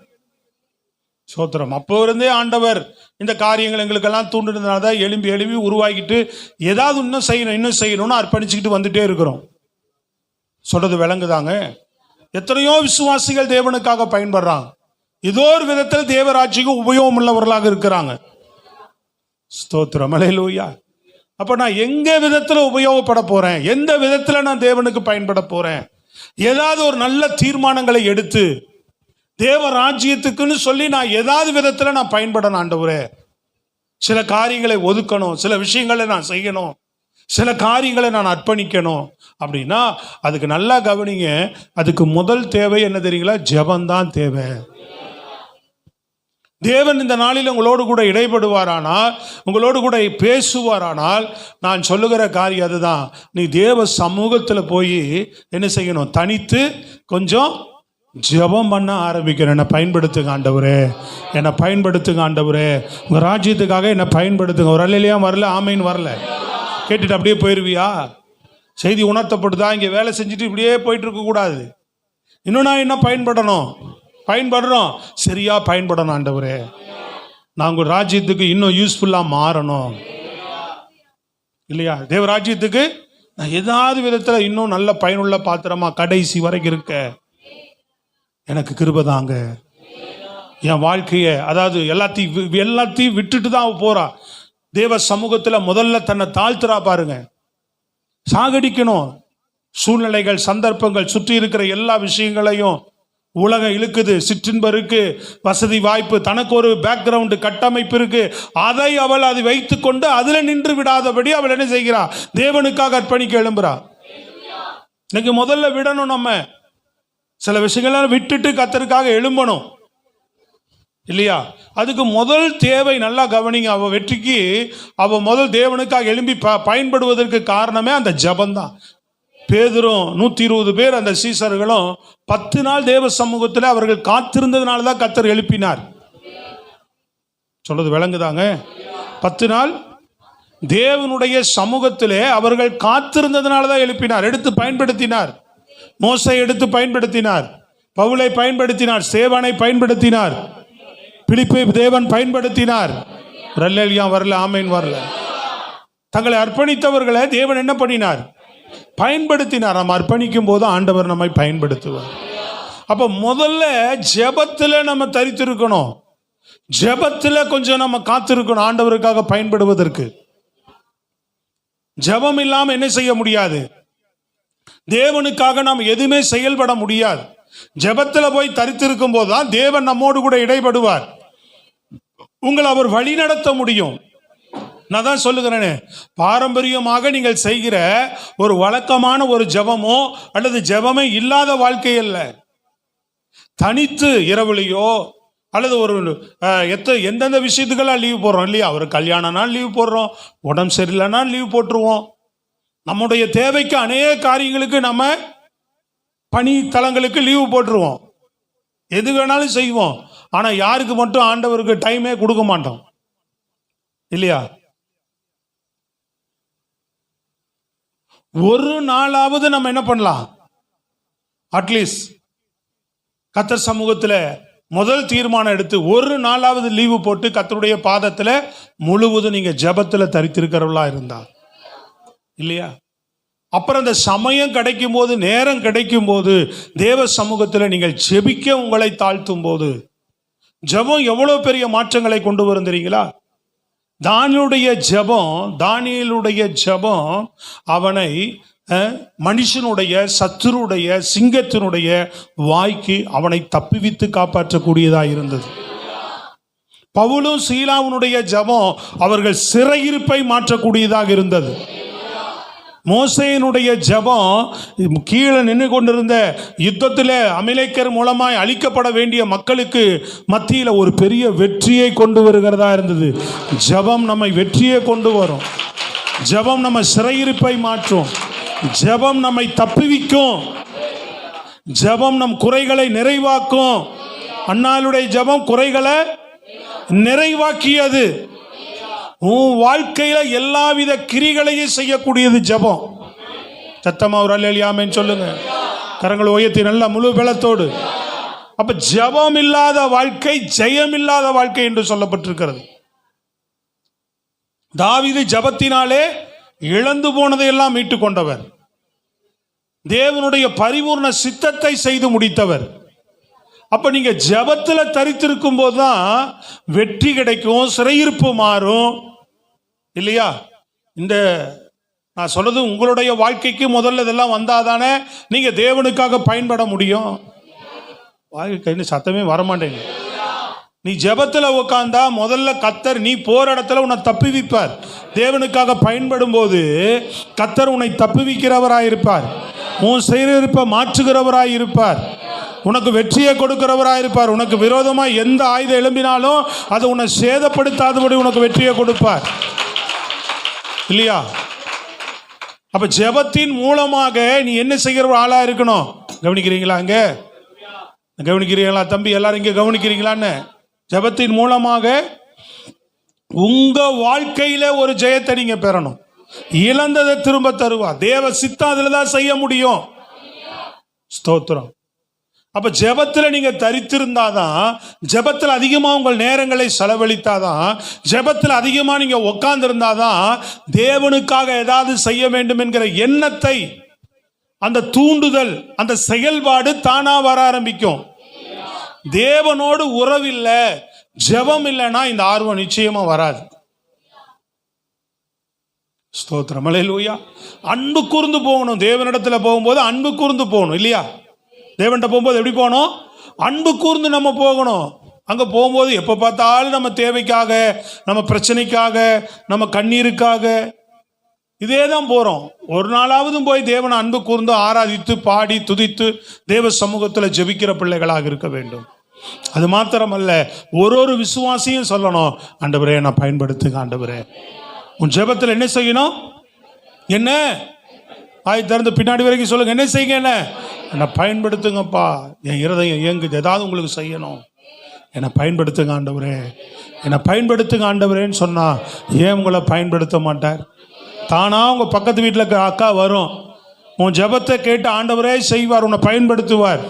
சோத்திரம். அப்போ இருந்தே ஆண்டவர் இந்த காரியங்கள் எங்களுக்கெல்லாம் தூண்டினதுனாலதான் எழும்பி உருவாக்கிட்டு ஏதாவது இன்னும் செய்யணும்னு அர்ப்பணிச்சுக்கிட்டு வந்துட்டே இருக்கிறோம். சொல்றது விளங்குதாங்க? எத்தனையோ விசுவாசிகள் தேவனுக்காக பயன்படுறாங்க, ஏதோ ஒரு விதத்தில் தேவராட்சிக்கு உபயோகம் உள்ளவர்களாக இருக்கிறாங்க. ஸ்தோத்திரம். அல்லேலூயா. அப்ப நான் எங்க விதத்துல உபயோகப்பட போறேன்? எந்த விதத்துல நான் தேவனுக்கு பயன்பட போறேன்? ஏதாவது ஒரு நல்ல தீர்மானங்களை எடுத்து தேவ ராஜ்யத்துக்குன்னு சொல்லி நான் ஏதாவது விதத்துல நான் பயன்படணும். ஆண்டவரே, சில காரியங்களை ஒதுக்கணும், சில விஷயங்களை நான் செய்யணும், சில காரியங்களை நான் அர்ப்பணிக்கணும் அப்படின்னா அதுக்கு நல்லா கவனிங்க. அதுக்கு முதல் தேவை என்ன தெரியுங்களா? ஜெபம்தான் தேவை. தேவன் இந்த நாளில் உங்களோடு கூட இடைப்படுவாரானால், உங்களோடு கூட பேசுவாரானால், நான் சொல்லுகிற காரியம் அதுதான். நீ தேவ சமூகத்தில் போய் என்ன செய்யணும்? தனித்து கொஞ்சம் ஜெபம் பண்ண ஆரம்பிக்கணும். என்னை பயன்படுத்துங்க ஆண்டவரே, என்னை பயன்படுத்துங்க ஆண்டவரே, உங்கள் ராஜ்யத்துக்காக என்னை பயன்படுத்துங்க. ஒரு அல்லேலூயா வரல, ஆமேன்னு வரல, கேட்டுட்டு அப்படியே போயிடுவியா? செய்தி உணர்த்தப்படுதா? இங்கே வேலை செஞ்சுட்டு இப்படியே போயிட்டு இருக்கக்கூடாது. இன்னும் நான் என்ன பயன்படுறோம், சரியா பயன்படணும். ஆண்டவரே, நான் உங்கள் ராஜ்யத்துக்கு இன்னும் யூஸ்ஃபுல்லா மாறணும் இல்லையா? தேவ ராஜ்யத்துக்கு நான் ஏதாவது விதத்தில் இன்னும் நல்ல பயனுள்ள பாத்திரமா கடைசி வரைக்கும் இருக்க எனக்கு கிருபை தாங்க. என் வாழ்க்கையை, அதாவது எல்லாத்தையும் விட்டுட்டு தான் போறா. தேவ சமூகத்தில் முதல்ல தன்னை தாழ்த்துறா பாருங்க. சாகடிக்கணும். சூழ்நிலைகள், சந்தர்ப்பங்கள், சுற்றி இருக்கிற எல்லா விஷயங்களையும் உலகம் இழுக்குது. சிற்றின்பம் இருக்கு, வசதி வாய்ப்பு, தனக்கு ஒரு பேக்ரவுண்டு கட்டமைப்பு இருக்கு. அதை வைத்துக் கொண்டு அதில் நின்று விடாதபடி அவள் என்ன செய்கிறா? தேவனுக்காக அர்ப்பணிக்க எழும்புறா. இன்னைக்கு முதல்ல விடணும். நம்ம சில விஷயங்கள்லாம் விட்டுட்டு கர்த்தருக்காக எழும்பணும் இல்லையா? அதுக்கு முதல் தேவை, நல்லா கவனிங்க. அவ வெற்றிக்கு அவ முதல் தேவனுக்காக எழும்பி பயன்படுவதற்கு காரணமே அந்த ஜபம்தான். பேதுரும் 120 பேர் அந்த சீசர்களும் 10 நாள் தேவ சமூகத்தில் அவர்கள் காத்திருந்ததுனால தான் கர்த்தர் எழுப்பினார். சொல்றது விளங்குதாங்க? 10 நாள் தேவனுடைய சமூகத்திலே அவர்கள் காத்திருந்ததுனால தான் எழுப்பினார், எடுத்து பயன்படுத்தினார். மோசை எடுத்து பயன்படுத்தினார், பவுலை பயன்படுத்தினார், சேவானை பயன்படுத்தினார், பிலிப்பை தேவன் பயன்படுத்தினார். அல்லேலூயா வரல, ஆமேன் வரல. தங்களை அர்ப்பணித்தவர்களை தேவன் என்ன பண்ணினார்? பயன்படுத்தினார். நம்ம அர்ப்பணிக்கும் போது ஆண்டவர் நம்மை பயன்படுத்துவார். அப்ப முதல்ல ஜெபத்தில் நம்ம தரித்திருக்கணும். ஜெபத்தில் கொஞ்சம் நம்ம காத்திருக்கணும் ஆண்டவருக்காக பயன்படுவதற்கு. ஜெபம் இல்லாம என்ன செய்ய முடியாது? தேவனுக்காக நாம் எதுவுமே செயல்பட முடியாது. ஜெபத்தில் போய் தரித்திருக்கும் போதுதான் தேவன் நம்மோடு கூட இடைபடுவார். உங்களை அவர் வழி நடத்த முடியும். நான் தான் சொல்லுகிறேனே, பாரம்பரியமாக நீங்கள் செய்கிற ஒரு வழக்கமான ஒரு ஜெபமோ அல்லது ஜெபமே இல்லாத வாழ்க்கை அல்ல. தனித்து இரவுலையோ அல்லது ஒரு எந்தெந்த விஷயத்துக்கெல்லாம் லீவ் போடுறோம் இல்லையா? ஒரு கல்யாணம்னா லீவ் போடுறோம், உடம்பு சரியில்லைன்னா லீவ் போட்டுருவோம். நம்முடைய தேவைக்கு அநேக காரியங்களுக்கு நம்ம பணி தலங்களுக்கு லீவு போட்டுருவோம், எது வேணாலும் செய்வோம். ஆனால் யாருக்கு மட்டும் ஆண்டவருக்கு டைமே கொடுக்க மாட்டோம் இல்லையா? ஒரு நாளாவது நம்ம என்ன பண்ணலாம்? அட்லீஸ்ட் கர்த்தர் சமூகத்தில் முதல் தீர்மானம் எடுத்து ஒரு நாளாவது லீவு போட்டு கர்த்தருடைய பாதத்தில் முழுவதும் நீங்கள் ஜெபத்தில் தரித்திருக்கிறவர்களா இருந்தா இல்லையா? அப்புறம் அந்த சமயம் கிடைக்கும் போது, நேரம் கிடைக்கும் போது தேவ சமூகத்தில் நீங்கள் ஜெபிக்க உங்களை தாழ்த்தும் போது, ஜெபம் எவ்வளோ பெரிய மாற்றங்களை கொண்டு வரும் தெரியுங்களா? தானியேலுடைய ஜெபம் அவனை மனுஷனுடைய, சத்துருடைய, சிங்கத்தினுடைய வாய்க்கு அவனை தப்புவித்து காப்பாற்றக்கூடியதாக இருந்தது. பவுலும் சீலாவுனுடைய ஜெபம் அவர்கள் சிறையிருப்பை மாற்றக்கூடியதாக இருந்தது. மோசேயினுடைய ஜெபம் கீழே நின்று கொண்டிருந்த யுத்தத்தில் அமலேக்கர் மூலமாய் அழிக்கப்பட வேண்டிய மக்களுக்கு மத்தியில் ஒரு பெரிய வெற்றியை கொண்டு வருகிறதா இருந்தது. ஜெபம் நம்மை வெற்றியை கொண்டு வரும். ஜெபம் நம்ம சிறையிருப்பை மாற்றும். ஜெபம் நம்மை தப்புவிக்கும். ஜெபம் நம் குறைகளை நிறைவாக்கும். அன்னாளுடைய ஜெபம் குறைகளை நிறைவாக்கியது. உன் வாழ்க்கையில எல்லாவித கிரிகளையும் செய்யக்கூடியது ஜெபம். சத்தமா ஒரு அல்லேலூயா ஆமென் சொல்லுங்க. கரங்களை உயர்த்தி நல்ல முழு பலத்தோடு. அப்ப ஜெபம் இல்லாத வாழ்க்கை ஜெயம் இல்லாத வாழ்க்கை என்று சொல்லப்பட்டிருக்கிறது. தாவீது ஜெபத்தினாலே இழந்து போனதையெல்லாம் மீட்டு கொண்டவர். தேவனுடைய பரிபூர்ண சித்தத்தை செய்து முடித்தவர். அப்ப நீங்க ஜெபத்துல தரித்திருக்கும் போதுதான் வெற்றி கிடைக்கும், சிறையிருப்பு மாறும் இல்லையா? இந்த நான் சொல்றது உங்களுடைய வாழ்க்கைக்கு முதல்ல இதெல்லாம் வந்தாதானே நீங்க தேவனுக்காக பயன்பட முடியும். வாழ்க்கை சத்தமே வரமாட்டேங்க. நீ ஜெபத்துல உட்கார்ந்தா முதல்ல கத்தர் நீ போற இடத்துல உன்னை தப்புவிப்பார். தேவனுக்காக பயன்படும் போது கத்தர் உன்னை தப்புவிக்கிறவராயிருப்பார். உன் சிறையிருப்பை மாற்றுகிறவராயிருப்பார். உனக்கு வெற்றியை கொடுக்கிறவராயிருப்பார். உனக்கு விரோதமாக எந்த ஆயுதம் எழும்பினாலும் அதை உன்னை சேதப்படுத்தாதபடி உனக்கு வெற்றியை கொடுப்பார் இல்லையா? அப்ப ஜெபத்தின் மூலமாக நீ என்ன செய்கிற ஆளா இருக்கணும். கவனிக்கிறீங்களா? அங்க கவனிக்கிறீங்களா தம்பி? எல்லாரும் இங்க கவனிக்கிறீங்களான்னு? ஜெபத்தின் மூலமாக உங்க வாழ்க்கையில ஒரு ஜெயத்தை நீங்க பெறணும். இழந்ததை திரும்ப தருவா. தேவ சித்தம் அதுல தான் செய்ய முடியும். ஸ்தோத்திரம். அப்ப ஜெபத்துல நீங்க தரித்திருந்தாதான், ஜெபத்துல அதிகமா உங்கள் நேரங்களை செலவழித்தாதான், ஜெபத்துல அதிகமா நீங்க உட்கார்ந்து இருந்தாதான் தேவனுக்காக ஏதாவது செய்ய வேண்டும் என்கிற எண்ணத்தை, அந்த தூண்டுதல், அந்த செயல்பாடு தானா வர ஆரம்பிக்கும். தேவனோடு உறவில்லை, ஜெபம் இல்லைன்னா இந்த ஆர்வம் நிச்சயமா வராது. ஸ்தோத்திரம். அல்லேலூயா. அன்பு கூர்ந்து போகணும். தேவனிடத்துல போகும்போது அன்பு கூர்ந்து போகணும் இல்லையா? தேவன்கிட்ட போகும்போது எப்படி போகணும்? அன்பு கூர்ந்து நம்ம போகணும். அங்கே போகும்போது எப்போ பார்த்தாலும் நம்ம தேவைக்காக, நம்ம பிரச்சனைக்காக, நம்ம கண்ணீருக்காக இதே தான் போகிறோம். ஒரு நாளாவது போய் தேவனை அன்பு கூர்ந்து ஆராதித்து பாடி துதித்து தேவ சமூகத்தில் ஜெபிக்கிற பிள்ளைகளாக இருக்க வேண்டும். அது மாத்திரமல்ல, ஒரு விசுவாசியும் சொல்லணும், ஆண்டவரே நான் பயன்படுத்துங்க. ஆண்டவரே உன் ஜெபத்தில் என்ன செய்யணும்? என்ன ஆய் திறந்து பின்னாடி வரைக்கும் சொல்லுங்க. என்ன செய்யுங்க? என்னை பயன்படுத்துங்கப்பா. என் இருதயம் இயங்குது, ஏதாவது உங்களுக்கு செய்யணும். என்னை பயன்படுத்துங்க ஆண்டவரே, என்னை பயன்படுத்துங்க ஆண்டவரேன்னு சொன்னா ஏன் உங்களை பயன்படுத்த மாட்டார்? தானா உங்க பக்கத்து வீட்டில் அக்கா வரும், உன் ஜெபத்தை கேட்டு ஆண்டவரே செய்வார், உன்னை பயன்படுத்துவார்.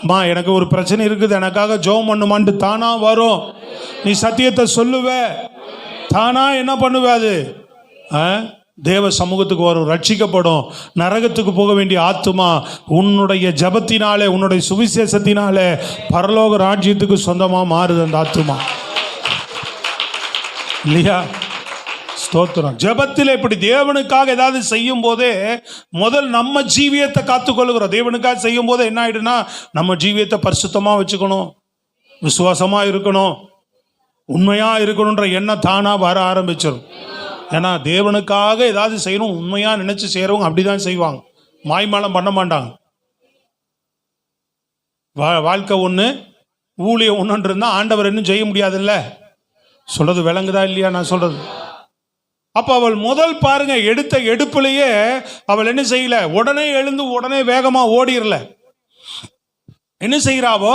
மா எனக்கு ஒரு பிரச்சனை இருக்குது, எனக்காக ஜெபம் பண்ணுமான்ட்டு தானா வரும். நீ சத்தியத்தை சொல்லுவ, தானா என்ன பண்ணுவாது? தேவ சமூகத்துக்கு வரும், ரட்சிக்கப்படும். நரகத்துக்கு போக வேண்டிய ஆத்துமா உன்னுடைய ஜபத்தினாலே, உன்னுடைய சுவிசேஷத்தினாலே பரலோக ராஜ்யத்துக்கு சொந்தமா மாறுது அந்த ஆத்துமா இல்லையா? ஸ்தோத்திரம். ஜபத்தில் இப்படி தேவனுக்காக ஏதாவது செய்யும் போதே முதல் நம்ம ஜீவியத்தை காத்துக்கொள்ளுகிறோம். தேவனுக்காக செய்யும் போது என்ன ஆயிடுனா, நம்ம ஜீவியத்தை பரிசுத்தமா வச்சுக்கணும், விசுவாசமா இருக்கணும், உண்மையா இருக்கணுன்ற எண்ணம் தானா வர ஆரம்பிச்சிடும். ஏன்னா தேவனுக்காக ஏதாவது செய்யணும் உண்மையா நினைச்சு செய்யறவங்க அப்படிதான் செய்வாங்க, மாய்மாலம் பண்ண மாட்டாங்க. வாழ்க்கை ஒன்று, ஊழியம் ஒன்று இருந்தால் ஆண்டவர் இன்னும் செய்ய முடியாதுல்ல. சொல்றது விளங்குதா இல்லையா நான் சொல்றது? அப்போ அவள் முதல் பாருங்க, எடுத்த எடுப்புலையே அவள் என்ன செய்யல, உடனே எழுந்து உடனே வேகமா ஓடிரல. என்ன செய்யறாவோ,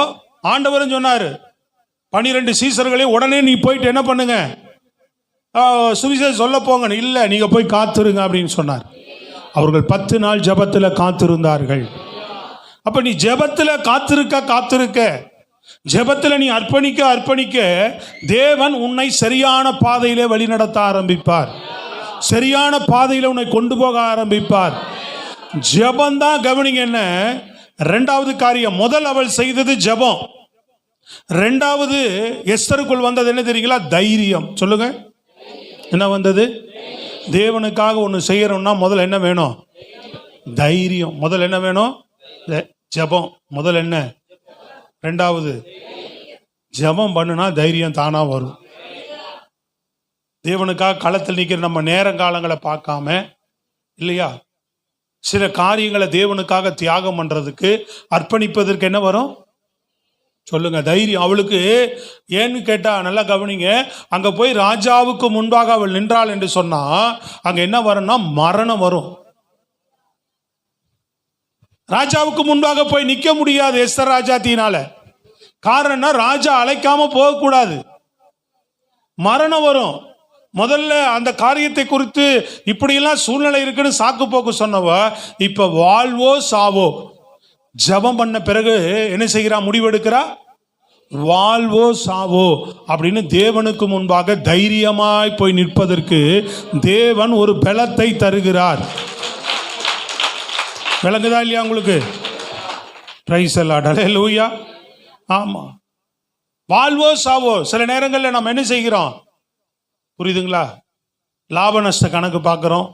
ஆண்டவரும் சொன்னாரு 12 சீசர்களையும் உடனே நீ போயிட்டு என்ன பண்ணுங்க, சுவிசேஷம் சொல்ல போங்க. இல்லை, நீங்க போய் காத்துருங்க அப்படின்னு சொன்னார். அவர்கள் 10 நாள் ஜெபத்தில் காத்திருந்தார்கள். அப்ப நீ ஜெபத்தில் காத்திருக்க ஜெபத்தில் நீ அர்ப்பணிக்க தேவன் உன்னை சரியான பாதையிலே வழிநடத்த ஆரம்பிப்பார். சரியான பாதையில உன்னை கொண்டு போக ஆரம்பிப்பார். ஜெபந்தான் கவனிங்க. என்ன இரண்டாவது காரியம்? முதல் அவள் செய்தது ஜெபம். இரண்டாவது எஸ்தருக்குள் வந்தது என்ன தெரியுங்களா? தைரியம். சொல்லுங்க, என்ன வந்தது? தேவனுக்காக ஒன்று செய்யறோம்னா முதல்ல என்ன வேணும்? தைரியம். முதல்ல என்ன வேணும்? ஜெபம். முதல் என்ன? ரெண்டாவது ஜெபம் பண்ணுனா தைரியம் தானா வரும். தேவனுக்காக களத்தில் நிற்கிற நம்ம நேரங்காலங்களை பார்க்காம, இல்லையா, சில காரியங்களை தேவனுக்காக தியாகம் பண்றதுக்கு அர்ப்பணிப்பதற்கு என்ன வரும்? சொல்லுங்க, தைரியம். அவளுக்கு ஏன்னு கேட்டா நல்லா கவனிங்க, அங்க போய் ராஜாவுக்கு முன்பாக அவள் நின்றாள் என்று சொன்னா அங்க என்ன வரும்னா மரணம் வரும். ராஜாவுக்கு முன்பாக போய் நிற்க முடியாது எஸ்தர் ராஜாத்தினால. காரணம், ராஜா அழைக்காம போகக்கூடாது, மரணம் வரும். முதல்ல அந்த காரியத்தை குறித்து இப்படியெல்லாம் சூழ்நிலை இருக்குன்னு சாக்கு போக்கு சொன்னவ இப்ப வாழ்வோ சாவோ ஜெபம் பண்ண பிறகு என்ன செய்கிறா? முடிவெடுக்கிறா. வாழ்வோ சாவோ அப்படின்னு தேவனுக்கு முன்பாக தைரியமாய் போய் நிற்பதற்கு தேவன் ஒரு பலத்தை தருகிறார். விளங்குதா இல்லையா உங்களுக்கு? பிரைஸ் தி லார்ட், ஹல்லேலூயா. ஆமா, வாழ்வோ சாவோ. சில நேரங்களில் நம்ம என்ன செய்கிறோம்? புரியுதுங்களா? லாப நஷ்ட கணக்கு பார்க்கிறோம்.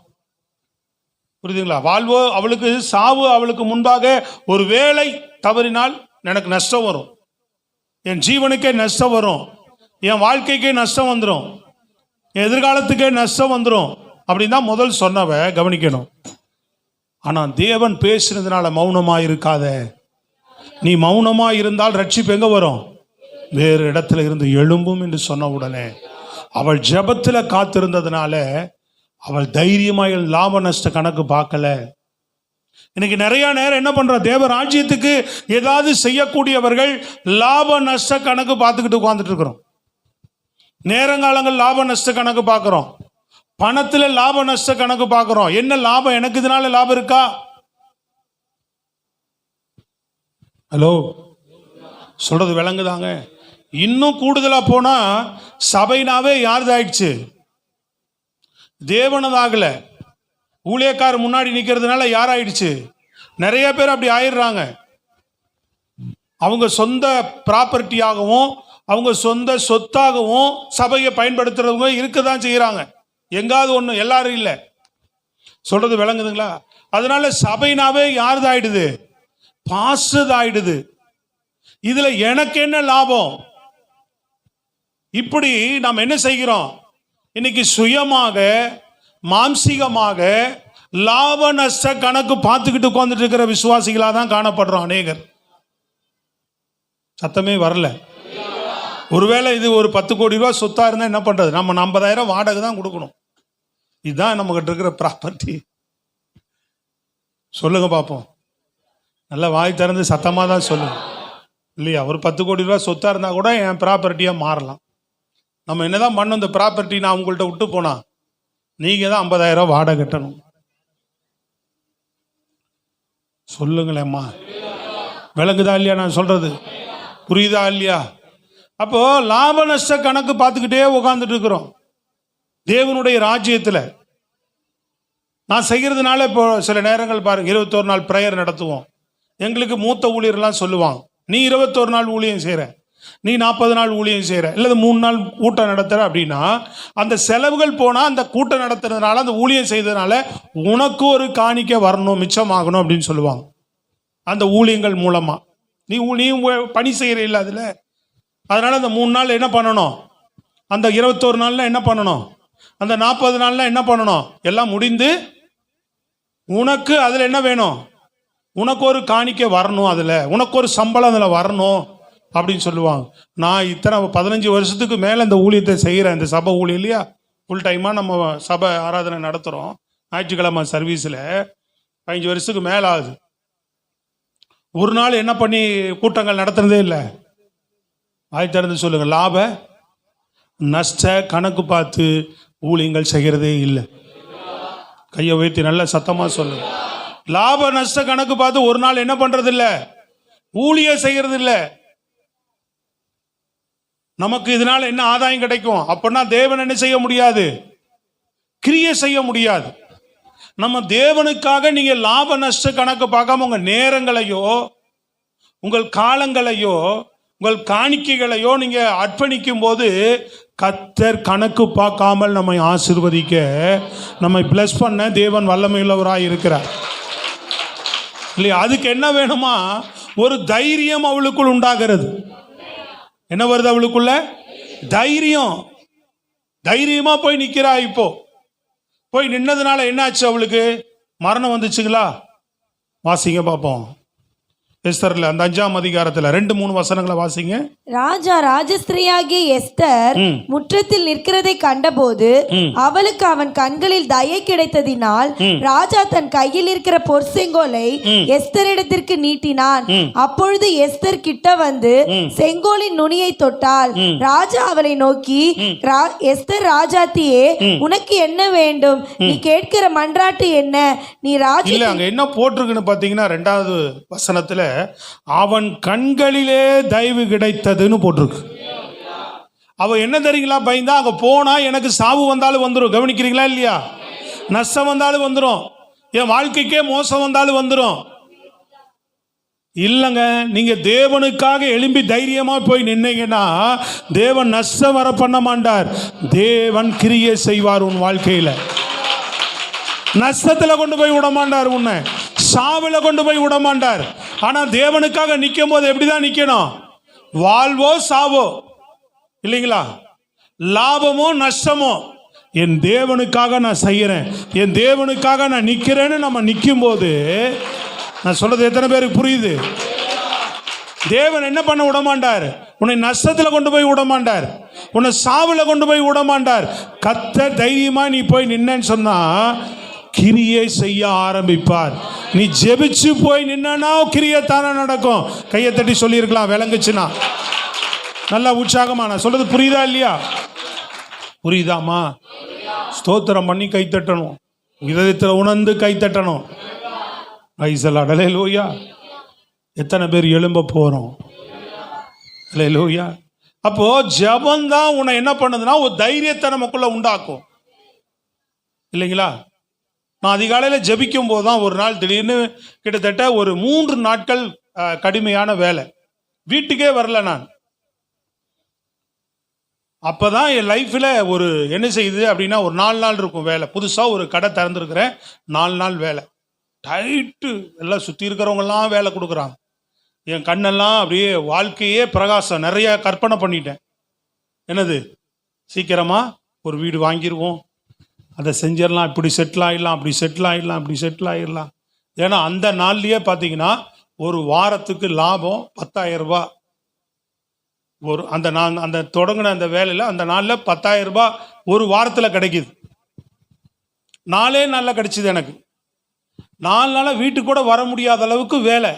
புரியுதுங்களா? வாழ்வோ அவளுக்கு, சாவு அவளுக்கு முன்பாக. ஒரு வேளை தவறினால் எனக்கு நஷ்டம் வரும், என் ஜீவனுக்கே நஷ்டம் வரும், என் வாழ்க்கைக்கே நஷ்டம் வந்துடும், என் எதிர்காலத்துக்கே நஷ்டம் வந்துடும் அப்படின்னு தான் முதல் சொன்னவ. கவனிக்கணும். ஆனா தேவன் பேசுனதுனால மௌனமா இருக்காத. நீ மௌனமா இருந்தால் ரட்சிப்பு எங்க வரும்? வேறு இடத்துல இருந்து எழும்பும் என்று சொன்ன உடனே அவள் ஜெபத்துல காத்திருந்ததுனால அவள் தைரியமாய் லாப நஷ்ட கணக்கு பார்க்கல. இன்னைக்கு நிறைய நேரம் என்ன பண்ற, தேவ ராஜ்யத்துக்கு ஏதாவது செய்யக்கூடியவர்கள் லாப நஷ்ட கணக்கு பார்த்துக்கிட்டு உட்கார்ந்துட்டு இருக்கிறோம். நேரங்காலங்கள் லாப நஷ்ட கணக்கு பார்க்கிறோம், பணத்துல லாப நஷ்ட கணக்கு பார்க்கிறோம். என்ன லாபம்? எனக்கு இதனால லாபம் இருக்கா? ஹலோ, சொல்றது விளங்குதாங்க? இன்னும் கூடுதலா போனா சபைனாவே யாருதாயிடுச்சு? தேவனதாகல. ஊழியக்காரர் முன்னாடி நிக்கிறதுனால யாராயிடுச்சு? நிறைய பேர் அப்படி ஆயிடுறாங்க. அவங்க சொந்த ப்ராப்பர்ட்டியாகவும் அவங்க சொந்த சொத்தாகவும் சபையை பயன்படுத்துறவங்க இருக்கதான் செய்யறாங்க. எங்காவது ஒண்ணு, எல்லாரும் இல்லை. சொல்றது விளங்குதுங்களா? அதனால சபைனாவே யாருதாயிடுது? பாஸ்டர்தாயிடுது. இதுல எனக்கு என்ன லாபம்? இப்படி நாம் என்ன செய்கிறோம்? இன்னைக்கு சுயமாக மாம்சீகமாக லாப நஷ்ட கணக்கு பார்த்துக்கிட்டு உட்கார்ந்துட்டு இருக்கிற விசுவாசிகளாக தான் காணப்படுறோம் அநேகர். சத்தமே வரல. ஒருவேளை இது ஒரு 10 கோடி ரூபாய் சொத்தா இருந்தா என்ன பண்றது? நம்ம 50,000 வாடகை தான் கொடுக்கணும். இதுதான் நம்ம கிட்ட இருக்கிற ப்ராப்பர்ட்டி. சொல்லுங்க பார்ப்போம். நல்ல வாய் திறந்து சத்தமா தான் சொல்லுங்க, இல்லையா? ஒரு 10 கோடி ரூபாய் சொத்தா இருந்தா கூட என் ப்ராப்பர்ட்டியா மாறலாம். நம்ம என்னதான் பண்ணணும்? இந்த ப்ராப்பர்ட்டி நான் உங்கள்கிட்ட விட்டு போனா நீங்க தான் 50,000 வாடகை கட்டணும். சொல்லுங்களேம்மா, விளங்குதா இல்லையா நான் சொல்றது? புரியுதா இல்லையா? அப்போ லாப நஷ்ட கணக்கு பார்த்துக்கிட்டே உட்கார்ந்துட்டு இருக்கிறோம். தேவனுடைய ராஜ்யத்தில் நான் செய்கிறதுனால இப்போ சில நேரங்கள் பாருங்க, 21 நாள் பிரேயர் நடத்துவோம். எங்களுக்கு மூத்த ஊழியர்லாம் சொல்லுவாங்க, நீ 21 நாள் ஊழியம் செய்கிற, நீ 40 நாள் ஊழியம் செய்கிற, இல்லை 3 நாள் கூட்டம் நடத்துகிற அப்படின்னா அந்த செலவுகள் போனால் அந்த கூட்டம் நடத்துறதுனால, அந்த ஊழியம் செய்ததுனால உனக்கு ஒரு காணிக்க வரணும், மிச்சமாகணும் அப்படின்னு சொல்லுவாங்க. அந்த ஊழியங்கள் மூலமாக நீ பணி செய்கிற இல்லை அதில். அதனால் அந்த 3 நாள் என்ன பண்ணணும்? அந்த 21 நாளில் என்ன பண்ணணும்? அந்த 40 நாளில் என்ன பண்ணணும்? எல்லாம் முடிந்து உனக்கு அதில் என்ன வேணும்? உனக்கு ஒரு காணிக்கை வரணும், அதில் உனக்கு ஒரு சம்பளம் அதில் வரணும் அப்படின்னு சொல்லுவாங்க. நான் இத்தனை 15 வருஷத்துக்கு மேலே இந்த ஊழியத்தை செய்கிறேன். இந்த சபை ஊழியம் இல்லையா, ஃபுல் டைமாக நம்ம சபை ஆராதனை நடத்துகிறோம். ஞாயிற்றுக்கிழமை சர்வீஸில் 15 வருஷத்துக்கு மேலே ஆகுது. ஒரு நாள் என்ன பண்ணி கூட்டங்கள் நடத்துறதே இல்லை. வாய் திறந்து சொல்லுங்கள், லாப நஷ்ட கணக்கு பார்த்து ஊழியங்கள் செய்கிறதே இல்லை. கையை உயர்த்தி நல்ல சத்தமாக சொல்லுங்க. லாப நஷ்ட கணக்கு பார்த்து ஒரு நாள் என்ன பண்றது இல்லை, ஊழியம் செய்கிறது இல்லை. நமக்கு இதனால என்ன ஆதாயம் கிடைக்கும் அப்படின்னா தேவன் என்ன செய்ய முடியாது, கிரியை செய்ய முடியாது. நம்ம தேவனுக்காக நீங்க லாப நஷ்ட கணக்கு பார்க்காம உங்க நேரங்களையோ உங்கள் காலங்களையோ உங்கள் காணிக்கைகளையோ நீங்க அர்ப்பணிக்கும் போது கர்த்தர் கணக்கு பார்க்காமல் நம்மை ஆசீர்வதிக்க, நம்மை பிளஸ் பண்ண தேவன் வல்லமையுள்ளவராய் இருக்கிறார் இல்லையா. அதுக்கு என்ன வேணுமா, ஒரு தைரியம் அவளுக்குள் உண்டாகிறது. என்ன வருது அவளுக்குள்ள, தைரியம். தைரியமா போய் நிக்கிறா. இப்போ போய் நின்னதுனால என்னாச்சு, அவளுக்கு மரணம் வந்துச்சுங்களா? வாசிங்க பார்ப்போம். எஸ்தர்ல அந்த 5ஆம் அதிகாரத்துல 2-3 வசனங்களை வாசிங்க. ராஜா ராஜஸ்திரியாகிய எஸ்தர் முற்றத்தில் நிற்கிறதை கண்டபோது அவளுக்கு அவன் கண்களில் தயை கிடைத்ததினால் ராஜா தன் கையில் இருக்கிற பொற்செங்கோலை எஸ்தரிடத்திற்கு நீட்டினான். அப்பொழுது எஸ்தர் கிட்ட வந்து செங்கோலின் நுனியை தொட்டாள். ராஜா அவளை நோக்கி, எஸ்தர் ராஜாத்தியே, உனக்கு என்ன வேண்டும்? நீ கேட்கிற மன்றாட்டு என்ன? நீ ராஜா இல்ல, அங்க என்ன போட்டிருக்குன்னு பாத்தீங்கன்னா 2வது வசனத்துல அவன் கண்களிலே தயவு கிடைத்ததுன்னு போட்டிருக்கு. அவ என்ன தெரியுங்களா பயந்தா, அங்க போனா எனக்கு சாவு வந்தாலும் வந்துடும். கவனிக்கிறீங்களா இல்லையா? நஷ்டம் வந்தாலும் வந்துடும், என் வாழ்க்கைக்கே மோசம் வந்தாலும் வந்துடும். இல்லைங்க, நீங்க தேவனுக்காக எழும்பி தைரியமா போய் நின்னீங்கன்னா தேவன் நஷ்டம் வர பண்ண மாட்டார். தேவன் கிரியை செய்வார் உன் வாழ்க்கையில. நஷ்டத்துல கொண்டு போய் விட மாட்டார், உன்னை சாவில கொண்டு போய் விட மாட்டார். ஆனா தேவனுக்காக நிற்கும் போது எப்படிதான் நிக்கணும், வாழ்வோ சாவோ இல்லைங்களா, லாபமோ நஷ்டமோ, என் தேவனுக்காக நான் செய்யறேன், என் தேவனுக்காக நான் நிக்கிறேன்னு நம்ம நிற்கும் போது, நான் சொல்றது எத்தனை பேருக்கு புரியுது? தேவன் என்ன பண்ண விட மாட்டார், உன்னை நஷ்டத்துல கொண்டு போய் விட மாட்டார், உன்னை சாவுல கொண்டு போய் விட மாட்டார். கர்த்தர் தைரியமா நீ போய் நின்னன்னு சொன்னா கிரியை செய்ய ஆரம்பிப்பார். நீ ஜெபிச்சு போய் நின்னா கிரியை தானே நடக்கும். கையை தட்டி சொல்லியிருக்கலாம் விளங்குச்சுன்னா. நல்லா உற்சாகமா நான் சொல்றது புரியுதா இல்லையா? புரியுதாமா? ஸ்தோத்திரம் பண்ணி கை தட்டணும், இதயத்தில் உணர்ந்து கை தட்டணும். ஐசலாடலேலூயா. எத்தனை பேர் எழும்ப போறோம்? அல்லேலூயா. அப்போ ஜெபம் தான் உன்னை என்ன பண்ணுதுன்னா ஒரு தைரியத்தை நமக்குள்ள உண்டாக்கும் இல்லைங்களா. நான் அதிகாலையில் ஜெபிக்கும் போது தான் ஒரு நாள் திடீர்னு கிட்டத்தட்ட ஒரு 3 நாட்கள் கடுமையான வேலை, வீட்டுக்கே வரல நான். அப்போதான் என் லைஃப்பில் ஒரு என்ன செய்யுது அப்படின்னா, ஒரு 4 நாள் இருக்கும் வேலை. புதுசாக ஒரு கடை திறந்துருக்கிறேன், 4 நாள் வேலை டைட்டு. எல்லாம் சுற்றி இருக்கிறவங்கெல்லாம் வேலை கொடுக்குறாங்க. என் கண்ணெல்லாம் அப்படியே வாழ்க்கையே பிரகாசம். நிறைய கற்பனை பண்ணிட்டேன். என்னது, சீக்கிரமாக ஒரு வீடு வாங்கிடுவோம், அதை செஞ்சிடலாம், இப்படி செட்டில் ஆகிடலாம், அப்படி செட்டில் ஆகிடலாம், இப்படி செட்டில் ஆகிடலாம். ஏன்னா அந்த நாள்லேயே பார்த்தீங்கன்னா ஒரு வாரத்துக்கு லாபம் 10,000 ரூபா. ஒரு நான் அந்த தொடங்கின அந்த வேலையில் அந்த நாளில் 10,000 ரூபா ஒரு வாரத்தில் கிடைக்கிது. 4 நாளில் கிடைச்சிது எனக்கு. 4 நாளாக வீட்டுக்கு கூட வர முடியாத அளவுக்கு வேலை.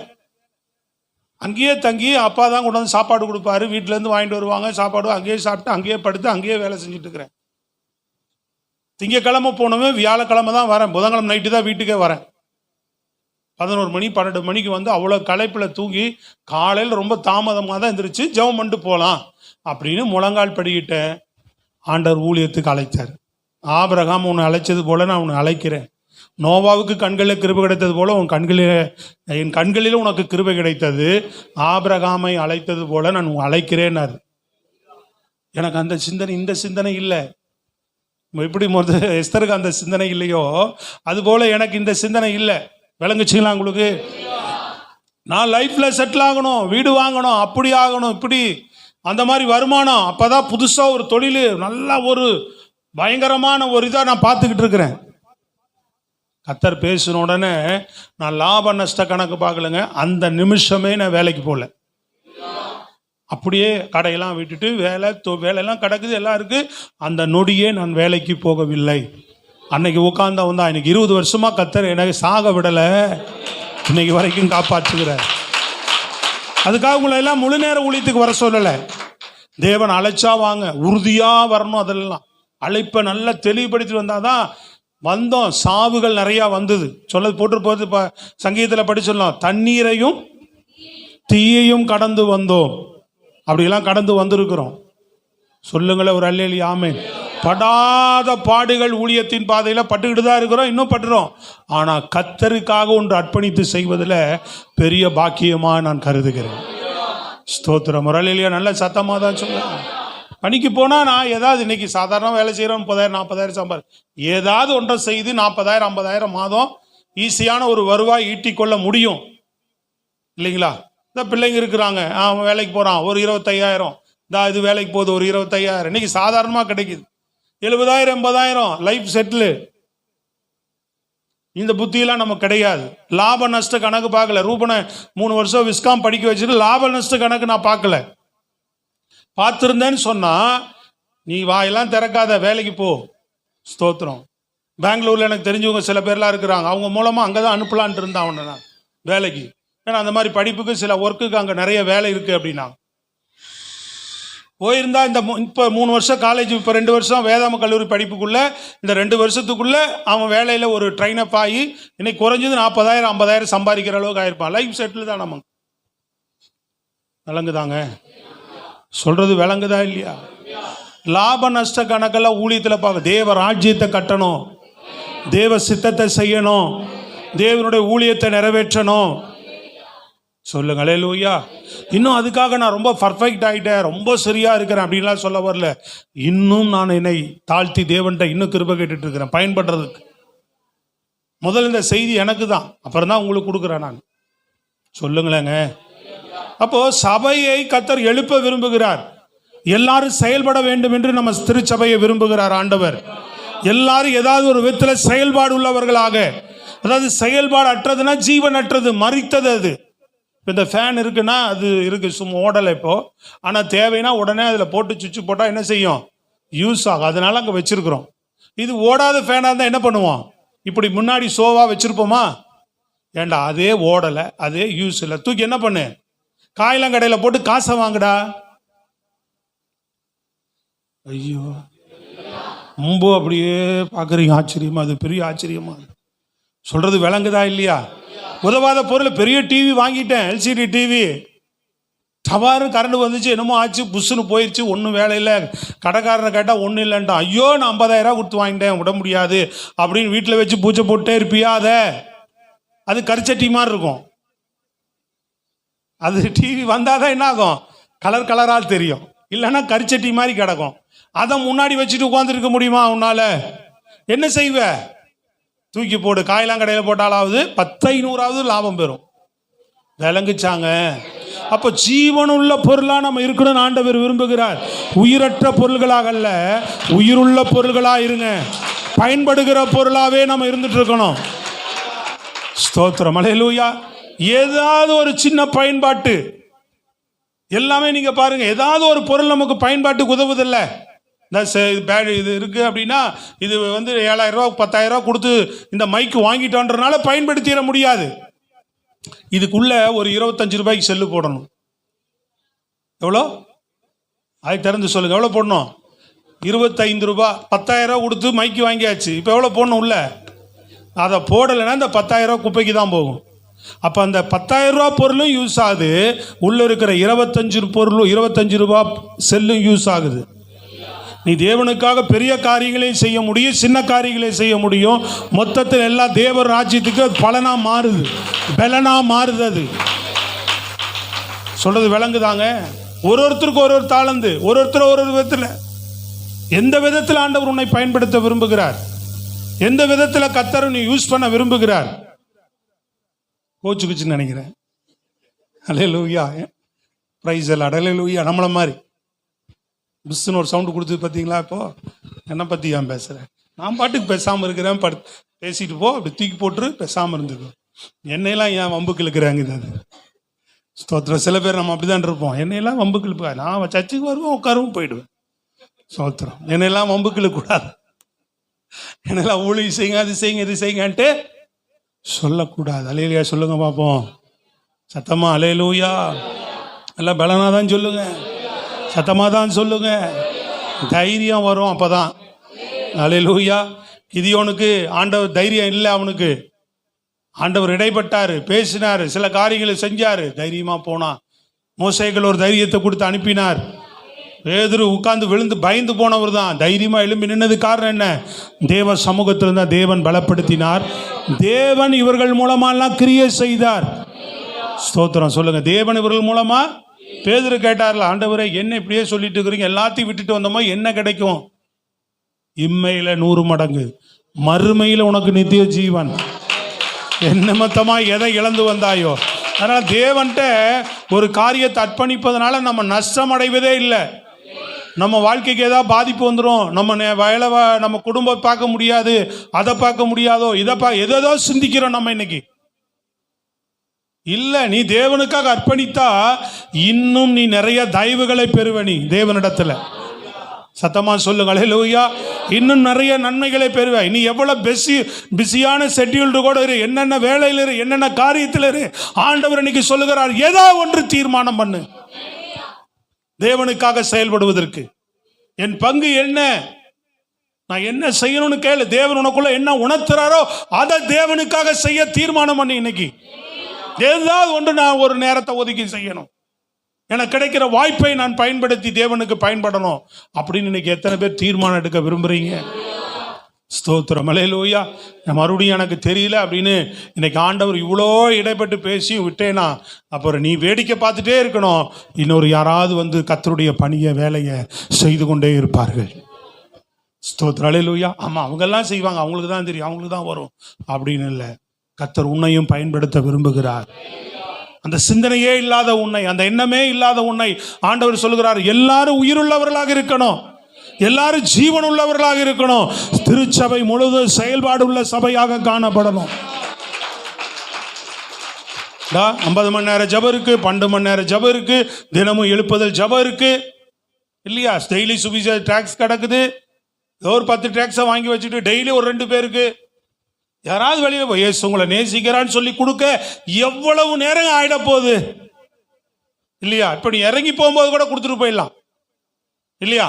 அங்கேயே தங்கி அப்பா தான் கொண்டு வந்து சாப்பாடு கொடுப்பாரு, வீட்டிலேருந்து வாங்கிட்டு வருவாங்க சாப்பாடு, அங்கேயே சாப்பிட்டு அங்கேயே படுத்து அங்கேயே வேலை செஞ்சுட்டு இருக்கிறேன். திங்கக்கிழமை போனவன் வியாழக்கிழமை தான் வரேன், புதன்கிழமை நைட்டு தான் வீட்டுக்கே வரேன். 11 மணி 12 மணிக்கு வந்து அவ்வளோ களைப்பில் தூங்கி காலையில் ரொம்ப தாமதமாக தான் எந்திரிச்சு ஜெபம் பண்ணிட்டு போகலாம் அப்படின்னு முழங்கால் படிக்கிட்டேன். ஆண்டவர் ஊழியத்துக்கு அழைத்தார். ஆபிரகாம் உன்னை அழைச்சது போல நான் உன்னை அழைக்கிறேன். நோவாவுக்கு கண்களில் கிருபை கிடைத்தது போல என் கண்களில் உனக்கு கிருபை கிடைத்தது. ஆபிரகாமை அழைத்தது போல நான் அழைக்கிறேன்னாரு. எனக்கு அந்த சிந்தனை, இந்த சிந்தனை இல்லை. எப்படி எஸ்தருக்கு அந்த சிந்தனை இல்லையோ அதுபோல எனக்கு இந்த சிந்தனை இல்லை. விளங்குச்சுங்களா உங்களுக்கு? நான் லைஃப்ல செட்டில் ஆகணும், வீடு வாங்கணும், அப்படி ஆகணும், இப்படி அந்த மாதிரி வருமானம், அப்பதான் புதுசா ஒரு தொழில், நல்ல ஒரு பயங்கரமான ஒரு இதாக நான் பார்த்துக்கிட்டு இருக்கிறேன். கத்தர் பேசின உடனே நான் லாப நஷ்ட கணக்கு பார்க்கலங்க, அந்த நிமிஷமே நான் வேலைக்கு போகல. அப்படியே கடையெல்லாம் விட்டுட்டு வேலையெல்லாம் கிடக்குது, எல்லாம் இருக்குது, அந்த நொடியே நான் வேலைக்கு போகவில்லை. அன்னைக்கு உட்கார்ந்தா வந்தா இன்னைக்கு 20 வருஷமாக கத்தர் எனக்கு சாக விடலை, இன்னைக்கு வரைக்கும் காப்பாற்றுகிறார். அதுக்காக உங்களை எல்லாம் முழு நேர ஊழியத்துக்கு வர சொல்லலை. தேவன் அழைச்சா வாங்க, உறுதியாக வரணும். அதெல்லாம் அழைப்பை நல்லா தெளிவுபடுத்திட்டு வந்தால் தான் வந்தோம். சாவுகள் நிறையா வந்தது, சொல்லது போட்டு போது சங்கீதத்தில் படிச்சிடலாம், தண்ணீரையும் தீயையும் கடந்து வந்தோம், அப்படிலாம் கடந்து வந்திருக்கிறோம். சொல்லுங்களேன் ஒரு அல்லேலூயா, ஆமென். படாத பாடுகள் ஊழியத்தின் பாதையில் பட்டுக்கிட்டு தான் இருக்கிறோம், இன்னும் பட்டுறோம். ஆனால் கத்தருக்காக ஒன்று அர்ப்பணித்து செய்வதில் பெரிய பாக்கியமாக நான் கருதுகிறேன். ஸ்தோத்திரம். ஒரு அல்லேலூயா. நல்ல சத்தமாக தான் சொல்லுவேன். பணிக்கு போனால் நான் ஏதாவது இன்னைக்கு சாதாரண வேலை செய்கிறோம், 30,000 40,000 சம்பாதி, ஏதாவது ஒன்றை செய்து 40,000 50,000 மாதம் ஈஸியான ஒரு வருவாய் ஈட்டிக்கொள்ள முடியும் இல்லைங்களா? இந்த பிள்ளைங்க இருக்கிறாங்க, அவன் வேலைக்கு போகிறான், ஒரு 25,000, இது வேலைக்கு போகுது, ஒரு 25,000 இன்னைக்கு சாதாரணமாக கிடைக்குது. 70,000 80,000 லைஃப் செட்டில். இந்த புத்தியெல்லாம் நமக்கு கிடையாது. லாப நஷ்ட கணக்கு பார்க்கல. ரூபனை 3 வருஷம் விஸ்காம் படிக்க வச்சுட்டு லாப நஷ்ட கணக்கு நான் பார்க்கல. பார்த்துருந்தேன்னு சொன்னா நீ வாயெல்லாம் திறக்காத, வேலைக்கு போ. ஸ்தோத்திரம். பெங்களூர்ல எனக்கு தெரிஞ்சவங்க சில பேர்லாம் இருக்கிறாங்க, அவங்க மூலமா அங்கதான் அனுப்பலான்ட்டு இருந்தேன் அவனை நான் வேலைக்கு. ஏன்னா அந்த மாதிரி படிப்புக்கு சில ஒர்க்குக்கு அங்கே நிறைய வேலை இருக்கு அப்படின்னா போயிருந்தா. இப்போ 3 வருஷம் காலேஜ், இப்போ 2 வருஷம் வேதாம கல்லூரி படிப்புக்குள்ள, இந்த 2 வருஷத்துக்குள்ள அவன் வேலையில் ஒரு ட்ரெயின் அப் ஆகி இன்னைக்கு குறைஞ்சது 40,000 50,000 சம்பாதிக்கிற அளவுக்கு ஆயிருப்பான். லைஃப் செட்டில் தான். நமக்கு விளங்குதாங்க சொல்றது? விளங்குதா இல்லையா? லாப நஷ்ட கணக்கெல்லாம் ஊழியத்தில் பார்க்க. தேவ ராஜ்யத்தை கட்டணும், தேவ சித்தத்தை செய்யணும், தேவனுடைய ஊழியத்தை நிறைவேற்றணும். சொல்லுங்க அல்லேலூயா. இன்னும் அதுக்காக நான் ரொம்ப பர்ஃபெக்ட் ஆகிட்டேன், ரொம்ப சரியா இருக்கிறேன் அப்படின்லாம் சொல்ல வரல. இன்னும் நான் என்னை தாழ்த்தி தேவன்கிட்ட இன்னும் கிருபை கேட்டுட்டு இருக்கிறேன் பயன்படுறதுக்கு. முதல்ல இந்த செய்தி எனக்கு தான், அப்புறம் தான் உங்களுக்கு கொடுக்குறேன் நான். சொல்லுங்களேங்க. அப்போ சபையை கர்த்தர் எழுப்ப விரும்புகிறார். எல்லாரும் செயல்பட வேண்டும் என்று நம்ம திருச்சபையை விரும்புகிறார் ஆண்டவர். எல்லாரும் ஏதாவது ஒரு விதத்தில் செயல்பாடு உள்ளவர்களாக, அதாவது செயல்பாடு அற்றதுன்னா ஜீவன் அற்றது, மரித்தது. அது இந்த ஃபேன் இருக்குன்னா அது இருக்கு, சும்மா ஓடலை இப்போ. ஆனால் தேவைன்னா உடனே அதில் போட்டு சுவிட்ச் போட்டால் என்ன செய்யும்? யூஸ் ஆகும். அதனால அங்கே வச்சிருக்கிறோம். இது ஓடாத ஃபேனாக இருந்தால் என்ன பண்ணுவோம்? இப்படி முன்னாடி ஷோவாக வச்சிருப்போமா? ஏண்டா அதே ஓடலை, அதே யூஸ் இல்லை, தூக்கி என்ன பண்ணு, காயிலங்கடையில் போட்டு காசை வாங்குடா. ஐயோ, ரொம்ப அப்படியே பார்க்குறீங்க, ஆச்சரியமா? அது பெரிய ஆச்சரியமா சொல்றது விளங்குதா இல்லையா? உதவாத பொருள். பெரிய டிவி வாங்கிட்டேன், எல்சிடி டிவி, டவாரு கரண்ட் வந்துச்சு, என்னமோ ஆச்சு, புஷ்ஷுன்னு போயிடுச்சு, ஒன்றும் வேலை இல்லை. கடைக்காரனை கேட்டால் ஒன்றும் இல்லைன்ட்டான். ஐயோ, நான் 50,000 கொடுத்து வாங்கிட்டேன், விட முடியாது அப்படின்னு வீட்டில் வச்சு பூஜை போட்டே இருப்பியா? அது கரிச்சட்டி மாதிரி இருக்கும். அது டிவி வந்தாதான் என்ன ஆகும்? கலர் கலராக தெரியும், இல்லைன்னா கரிச்சட்டி மாதிரி கிடக்கும். அதை முன்னாடி வச்சுட்டு உட்காந்துருக்க முடியுமா உன்னால? என்ன செய்வ? தூக்கி போடு. காயிலாங்கடையில் போட்டாலாவது 10,500 லாபம் பெறும். விளங்குச்சாங்க? அப்போ ஜீவனுள்ள பொருளாக நம்ம இருக்கணும்னு ஆண்டவர் விரும்புகிறார். உயிரற்ற பொருள்களாக அல்ல, உயிருள்ள பொருள்களாக இருங்க. பயன்படுகிற பொருளாகவே நம்ம இருந்துட்டு இருக்கணும். ஸ்தோத்திரம். அல்லேலூயா. ஏதாவது ஒரு சின்ன பயன்பாட்டு, எல்லாமே நீங்க பாருங்க, ஏதாவது ஒரு பொருள் நமக்கு பயன்பாட்டுக்கு உதவுதில்லை. இது இருக்கு அப்படின்னா இது 7,000 ரூபா 10,000 ரூபா கொடுத்து இந்த மைக்கு வாங்கிட்டோன்றனால பயன்படுத்திட முடியாது. இதுக்குள்ள ஒரு 25 ரூபாய்க்கு செல்லு போடணும். எவ்வளோ? அதை திறந்து சொல்லுங்க, எவ்வளோ போடணும்? 25 ரூபா. 10,000 ரூபா கொடுத்து மைக்கு வாங்கியாச்சு, இப்போ எவ்வளோ போடணும் உள்ள? அதை போடலைன்னா இந்த 10,000 ரூபா குப்பைக்கு தான் போகும். அப்போ அந்த 10,000 ரூபா பொருளும் யூஸ் ஆகுது, உள்ள இருக்கிற 25 ரூபா செல்லும் யூஸ் ஆகுது. நீ தேவனுக்காக பெரிய காரியங்களையும் செய்ய முடியும், சின்ன காரியங்களையும் செய்ய முடியும். மொத்தத்தில் எல்லா தேவ ராஜ்யத்துக்கு பலனா மாறுது, பலனா மாறுது. அது சொல்றது விளங்குதாங்க? ஒருத்தருக்கு ஒரு தாளந்து, ஒருத்தர் ஒரு விதத்தில். எந்த விதத்தில் ஆண்டவர் உன்னை பயன்படுத்த விரும்புகிறார்? எந்த விதத்தில் கர்த்தர் நீ யூஸ் பண்ண விரும்புகிறார்? கோச்சுக்குச்சுன்னு நினைக்கிறேன். அல்லேலூயா. பிரைஸ் எல்லாம். அல்லேலூயா. நம்மளை மாதிரி புஷ்ஷுன்னு ஒரு சவுண்டு கொடுத்து பார்த்தீங்களா? இப்போ என்னை பற்றி ஏன் பேசுகிறேன்? நான் பாட்டுக்கு பேசாமல் இருக்கிறேன், பேசிட்டு போ, அப்படி தூக்கி போட்டு பேசாமல் இருந்துக்கும். என்னையெல்லாம் ஏன் வம்புக்கு இழுக்கிறாங்க இது? அது ஸ்தோத்திரம். சில பேர் நம்ம அப்படிதான் இருப்போம். என்னையெல்லாம் வம்புக்கு இழுப்பா, நான் சர்ச்சுக்கு வருவேன், உட்காரவும் போயிடுவேன். ஸ்தோத்திரம். என்னையெல்லாம் வம்புக்கு இழுக்கக்கூடாது. என்னெல்லாம் ஊழியம் செய்யுங்க, அது செய்யுங்க, இது செய்யுங்கன்ட்டு சொல்லக்கூடாது. அல்லேலூயா சொல்லுங்க பார்ப்போம். சத்தமா அல்லேலூயா. எல்லாம் பலனாக தான் சொல்லுங்க, சத்தமாக தான் சொல்லுங்க. தைரியம் வரும் அப்பதான். அல்லேலூயா. கிதியோனுக்கு ஆண்டவர் தைரியம் இல்லை. அவனுக்கு ஆண்டவர் இடைப்பட்டாரு, பேசினாரு, சில காரியங்களை செஞ்சாரு, தைரியமா போனான். மோசேக்கு ஒரு தைரியத்தை கொடுத்து அனுப்பினார். பேதுரு உட்கார்ந்து விழுந்து பயந்து போனவர் தான். தைரியமா எழும்பி நின்னது காரணம் என்ன? தேவ சமூகத்தில் தான் தேவன் பலப்படுத்தினார். தேவன் இவர்கள் மூலமாலாம் கிரியை செய்தார். ஸ்தோத்திரம் சொல்லுங்க. தேவன் இவர்கள் மூலமா. பேதுரு கேட்டார்ல, ஆண்டவரே என்ன இப்படியே சொல்லிட்டு இருக்கிறீங்க, எல்லாத்தையும் விட்டுட்டு வந்தோமோ என்ன கிடைக்கும்? இம்மையில 100 மடங்கு, மறுமையில உனக்கு நித்திய ஜீவன். என்ன மொத்தமா எதை இழந்து வந்தாயோ. அதனால தேவன்கிட்ட ஒரு காரியத்தை அர்ப்பணிப்பதனால நம்ம நஷ்டம் அடைவதே இல்லை. நம்ம வாழ்க்கைக்கு ஏதாவது பாதிப்பு வந்துடும். நம்ம வயலை நம்ம குடும்பம் பார்க்க முடியாது, அதை பார்க்க முடியாதோ, இதை எதோ சிந்திக்கிறோம் நம்ம இன்னைக்கு. இல்ல, நீ தேவனுக்காக அர்ப்பணித்தா இன்னும் நீ நிறைய தயவுகளை பெறுவ நீ தேவனிடத்துல. சத்தமா சொல்லுங்க அல்லேலூயா. இன்னும் நிறைய நன்மைகளை பெறுவாய். நீ எவ்வளவு பிஸியான ஷெட்யூல்டு கூட இரு, என்னென்ன வேலையில் இரு, என்னென்ன காரியத்தில் இரு, ஆண்டவர் இன்னைக்கு சொல்லுகிறார், ஏதோ ஒன்று தீர்மானம் பண்ணு தேவனுக்காக செயல்படுவதற்கு. என் பங்கு என்ன, நான் என்ன செய்யணும்னு கேளு. தேவன் உனக்குள்ள என்ன உணர்த்துறாரோ அதை தேவனுக்காக செய்ய தீர்மானம் பண்ணி இன்னைக்கு ஏதாவது ஒன்று நான் ஒரு நேரத்தை ஒதுக்கி செய்யணும். எனக்கு கிடைக்கிற வாய்ப்பை நான் பயன்படுத்தி தேவனுக்கு பயன்படணும் அப்படின்னு இன்னைக்கு எத்தனை பேர் தீர்மானம் எடுக்க விரும்புறீங்க? ஸ்தோத்திரம் அல்லேலூயா. மறுபடியும் எனக்கு தெரியல அப்படின்னு இன்னைக்கு ஆண்டவர் இவ்வளோ இடைப்பட்டு பேசி விட்டேனா, அப்புறம் நீ வேடிக்கை பார்த்துட்டே இருக்கணும். இன்னொரு யாராவது வந்து கர்த்தருடைய பணியை வேலையை செய்து கொண்டே இருப்பார்கள். ஸ்தோத்திரம் அல்லேலூயா. ஆமாம், அவங்கெல்லாம் செய்வாங்க, அவங்களுக்கு தான் தெரியும், அவங்களுக்கு தான் வரும் அப்படின்னு இல்லை. கர்த்தர் உன்னையும் பயன்படுத்த விரும்புகிறார். அந்த சிந்தனையே இல்லாத உன்னை, அந்த எண்ணமே இல்லாத உன்னை ஆண்டவர் சொல்லுகிறார், எல்லாரும் உயிருள்ளவர்களாக இருக்கணும், எல்லாரும் ஜீவன் உள்ளவர்களாக இருக்கணும். திருச்சபை முழுவதும் செயல்பாடு உள்ள சபையாக காணப்படணும். 50 மணி நேரம் ஜபம் இருக்கு, 12 மணி நேரம் ஜபம் இருக்கு, தினமும் எழுப்புதல் ஜபம் இருக்கு இல்லையா? டெய்லி சுவிசேஷ டாக்ஸ் கிடக்குது. ஒரு 10 டாக்ஸை வாங்கி வச்சுட்டு டெய்லி ஒரு 2 பேருக்கு யாராவது வெளியில போய் இயேசு உங்களை நேசிக்கிறான்னு சொல்லி கொடுக்க எவ்வளவு நேரம் ஆயிட போகுது இல்லையா? இப்ப நீ இறங்கி போகும்போது கூட கொடுத்துட்டு போயிடலாம் இல்லையா?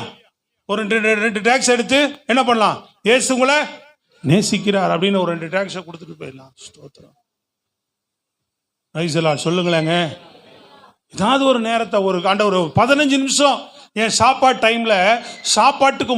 ஒரு 2 டாக்ஸ் எடுத்து என்ன பண்ணலாம்? இயேசு உங்களை நேசிக்கிறார் அப்படின்னு ஒரு 2 டாக்ஸை கொடுத்துட்டு போயிடலாம். ஸ்தோத்திரம். சொல்லுங்களேங்க. ஏதாவது ஒரு நேரத்தை ஒரு ஆண்டவர் 15 நிமிஷம் என் சாப்பாட்டு டைம்ல சாப்பாட்டுக்கு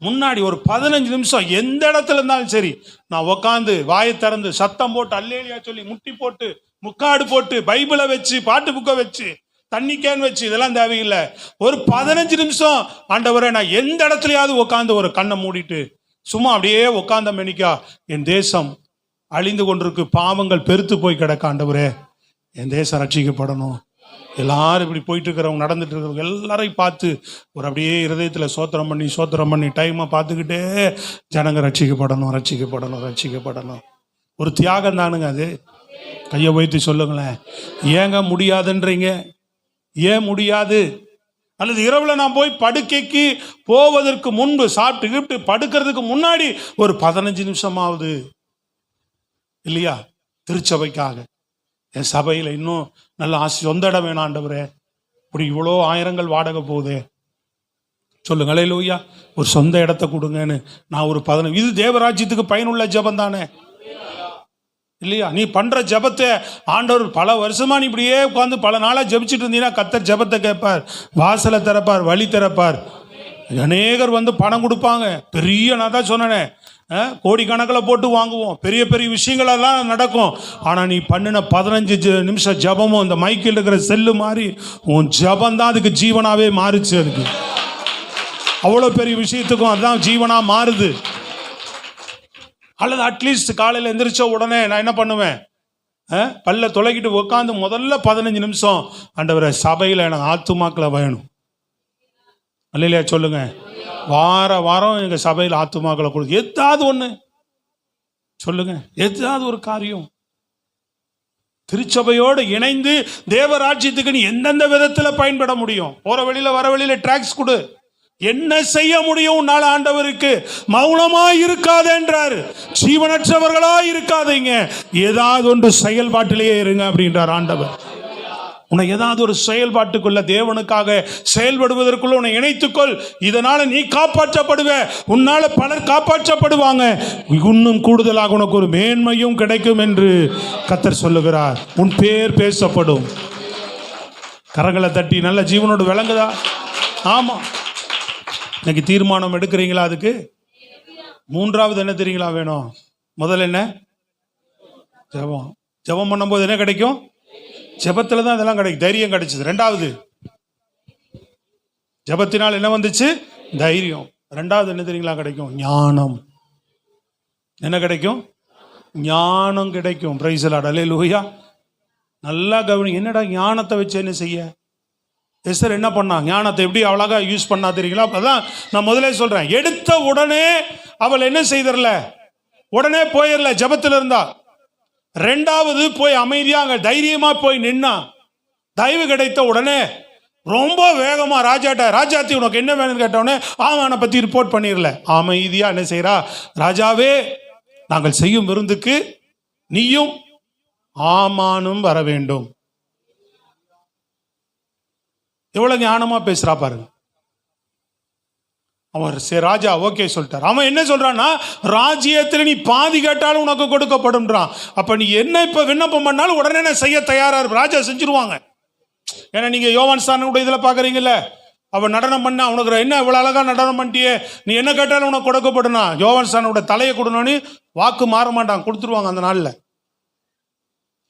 முன்னாடி ஒரு 15 நிமிஷம் எந்த இடத்துல இருந்தாலும் சரி, நான் உக்காந்து வாயை திறந்து சத்தம் போட்டு அல்லேலியா சொல்லி முட்டி போட்டு முக்காடு போட்டு பைபிளை வச்சு பாட்டு புக்கை வச்சு தண்ணி கேன் வச்சு இதெல்லாம் தேவையில்லை. ஒரு 15 நிமிஷம் ஆண்டவரை நான் எந்த இடத்துலயாவது உட்காந்து ஒரு கண்ணை மூடிட்டு சும்மா அப்படியே உட்காந்த மெனிக்கா, என் தேசம் அழிந்து கொண்டிருக்கு, பாவங்கள் பெருத்து போய் கிடக்க, ஆண்டவரே என் தேசம் ரட்சிக்கப்படணும். எல்லாரும் இப்படி போயிட்டு இருக்கிறவங்க, நடந்துட்டு இருக்கிறவங்க எல்லாரையும் பார்த்து ஒரு அப்படியே இருதயத்தில் சோத்திரம் பண்ணி டைமை பார்த்துக்கிட்டே ஜனங்க ரட்சிக்கப்படணும். ஒரு தியாகம் தானுங்க அது. கையை வைத்து சொல்லுங்களேன். ஏங்க முடியாதுன்றீங்க? ஏன் முடியாது? அல்லது இரவுல நான் போய் படுக்கைக்கு போவதற்கு முன்பு சாப்பிட்டு படுக்கிறதுக்கு முன்னாடி ஒரு 15 நிமிஷமாவது இல்லையா திருச்சபைக்காக, என் சபையில் இன்னும் நல்ல சொந்த இடம் வேணும் ஆண்டவரே, இப்படி இவ்வளோ ஆயிரங்கள் வாடகை போகுது, சொல்லுங்க அல்லேலூயா, ஒரு சொந்த இடத்த கொடுங்கன்னு நான் ஒரு 15, இது தேவராஜ்யத்துக்கு பயனுள்ள ஜபம் தானே இல்லையா? நீ பண்ற ஜபத்தை ஆண்டவர் பல வருஷமா நீ இப்படியே உட்காந்து பல நாளாக ஜபிச்சுட்டு இருந்தீங்கன்னா கர்த்தர் ஜபத்தை கேட்பார், வாசலை திறப்பார், வழி திறப்பார். அநேகர் வந்து பணம் கொடுப்பாங்க. பெரிய, நான் தான் சொன்னேன், கோடிக்கணக்கில் போட்டு வாங்குவோம், பெரிய பெரிய விஷயங்களெல்லாம் நடக்கும். ஆனால் நீ பண்ணின 15 நிமிஷம் ஜபமும் இந்த மைக்கில் இருக்கிற செல்லு மாதிரி உன் ஜபம் தான் அதுக்கு ஜீவனாகவே மாறுச்சு. அதுக்கு அவ்வளோ பெரிய விஷயத்துக்கும் அதுதான் ஜீவனாக மாறுது. அல்லது அட்லீஸ்ட் காலையில் எந்திரிச்ச உடனே நான் என்ன பண்ணுவேன், பல்ல தொலைக்கிட்டு உட்காந்து முதல்ல 15 நிமிஷம் ஆண்டவரை சபையில் எனக்கு ஆத்துமாக்களை வேணும். அல்லையா சொல்லுங்க. வார வாரம் எங்க சபையில் ஆத்துமாக்களை கொடுத்து எதாவது ஒண்ணு சொல்லுங்க, எதாவது ஒரு காரியம் திருச்சபையோடு இணைந்து தேவராஜ்யத்துக்கு நீ எந்தெந்த விதத்துல பயன்பட முடியும்? போற வழியில வர வழியில டிராக்ஸ் கொடு. என்ன செய்ய முடியும் உன்னால? ஆண்டவருக்கு மௌனமா இருக்காதேன்றாரு. ஜீவனற்றவர்களா இருக்காதீங்க, ஏதாவது ஒன்று செயல்பாட்டிலேயே இருங்க அப்படின்றார் ஆண்டவர். உன்னை ஏதாவது ஒரு செயல்பாட்டுக்குள்ள தேவனுக்காக செயல்படுவதற்குள்ள உன்னை இணைத்துக்கொள். இதனால நீ காப்பாற்றப்படுவ, உன்னால பலர் காப்பாற்றப்படுவாங்க, இன்னும் கூடுதலாக உனக்கு ஒரு மேன்மையும் கிடைக்கும் என்று கர்த்தர் சொல்லுகிறார். உன் பேர் பேசப்படும். கரங்களை தட்டி நல்ல ஜீவனோடு விளங்குதா? ஆமா. இன்னைக்கு தீர்மானம் எடுக்கிறீங்களா? அதுக்கு மூன்றாவது என்ன தெரியுங்களா வேணும்? முதல்ல என்ன? ஜெபம். ஜெபம் பண்ணும்போது என்ன கிடைக்கும்? ஜெபத்துல தான் இதெல்லாம் கிடைக்கும். தைரியம் கிடைச்சது. ரெண்டாவது, ஜெபத்தினால் என்ன வந்துச்சு? தைரியம். ரெண்டாவது என்ன தெரியுங்களா கிடைக்கும்? ஞானம். என்ன கிடைக்கும்? ஞானம் கிடைக்கும். Praise the Lord. அல்லேலூயா. நல்லா கவனி. என்னடா ஞானத்தை வச்சு என்ன செய்ய? எஸ்தர் என்ன பண்ணா? ஞானத்தை எப்படி அழகா யூஸ் பண்ணா தெரியுங்களா? அதான் நான் முதலே சொல்றேன், எடுத்த உடனே அவள் என்ன செய்தரல, உடனே போயிடல, ஜெபத்துல இருந்தா. ரெண்டாவது போய் அமைதியா அங்க தைரியமா போய் நின்னா. தயவு கிடைத்த உடனே ரொம்ப வேகமா ராஜாட்ட, ராஜாத்தி உனக்கு என்ன வேணும்னு கேட்டவுடனே ஆமானை பத்தி ரிப்போர்ட் பண்ணிடல. அமைதியா என்ன செய்யறா? ராஜாவே, நாங்கள் செய்யும் விருந்துக்கு நீயும் ஆமானும் வர வேண்டும். எவ்வளவு ஞானமா பேசுறா பாருங்க. அவர் சரி ராஜா ஓகே சொல்லிட்டார். அவன் என்ன சொல்றான்னா, ராஜ்யத்தில் நீ பாதி கேட்டாலும் உனக்கு கொடுக்கப்படும்ன்றான். அப்ப நீ என்ன இப்ப விண்ணப்பம் பண்ணாலும் உடனே என்ன செய்ய தயாரா இருப்ப? ராஜா செஞ்சிருவாங்க. ஏன்னா நீங்க யோவான் ஸ்நானனுடைய இதுல பாக்குறீங்கல்ல, அவன் நடனம் பண்ணா, உனக்கு என்ன இவ்வளவு அழகா நடனம் பண்ணிட்டியே, நீ என்ன கேட்டாலும் உனக்கு கொடுக்கப்படுனா. யோவான் ஸ்நானனுடைய தலையை கொடுனோன்னு வாக்கு மாற மாட்டான், கொடுத்துருவாங்க அந்த நாள்ல.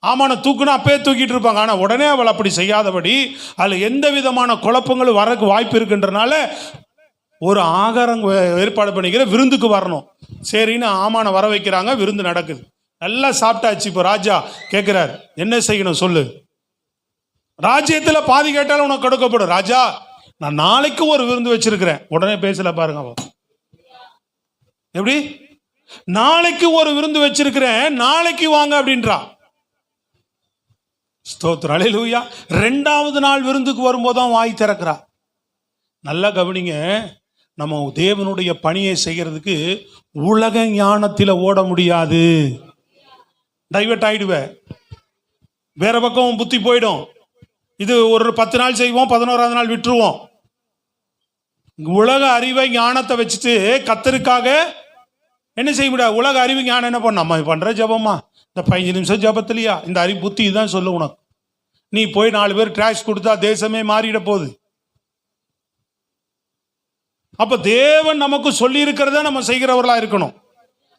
ஆமான தூக்குனா அப்பயே தூக்கிட்டு இருப்பாங்க. ஆனா உடனே அவள் அப்படி செய்யாதபடி அதுல எந்த விதமான குழப்பங்களும் வரக்கு வாய்ப்பு இருக்குன்றனால ஒரு ஆகாரம் ஏற்பாடு பண்ணிக்கிற, விருந்துக்கு வரணும். சரின்னு ஆமான வர வைக்கிறாங்க. விருந்து நடக்குது. நல்லா சாப்பிட்டாச்சு. இப்போ ராஜா கேட்கிறார், என்ன செய்யணும் சொல்லு? ராஜ்யத்துல பாதி கேட்டாலும் உனக்கு கொடுக்கப்படும். ராஜா, நான் நாளைக்கு ஒரு விருந்து வச்சிருக்கிறேன். உடனே பேசல பாருங்க. அவன் எப்படி? நாளைக்கு ஒரு விருந்து வச்சிருக்கிறேன், நாளைக்கு வாங்க அப்படின்றா. ஸ்தோத்திரம். அல்லேலூயா. ரெண்டாவது நாள் விருந்துக்கு வரும்போதுதான் வாய் திறக்கிறா. நல்லா கவனிங்க. நம்ம தேவனுடைய பணியை செய்யறதுக்கு உலக ஞானத்தில் ஓட முடியாது. டைவர்ட் ஆயிடுவ, வேற பக்கம் புத்தி போயிடும். இது ஒரு 10 நாள் செய்வோம், 11ஆவது நாள் விட்டுருவோம். உலக அறிவை ஞானத்தை வச்சுட்டு கர்த்தருக்காக என்ன செய்ய முடியாது. உலக அறிவு ஞானம் என்ன பண்ண, நம்ம பண்ற ஜபமா, இந்த 15 நிமிஷம் ஜபத்திலையா, இந்த அறிவு புத்தி தான் சொல்லு உனக்கு. நீ போய் 4 பேர் டாக்ஸ் கொடுத்தா தேசமே மாறிட போகுது. அப்ப தேவன் நமக்கு சொல்லி இருக்கிறத நம்ம செய்கிறவர்களா இருக்கணும்.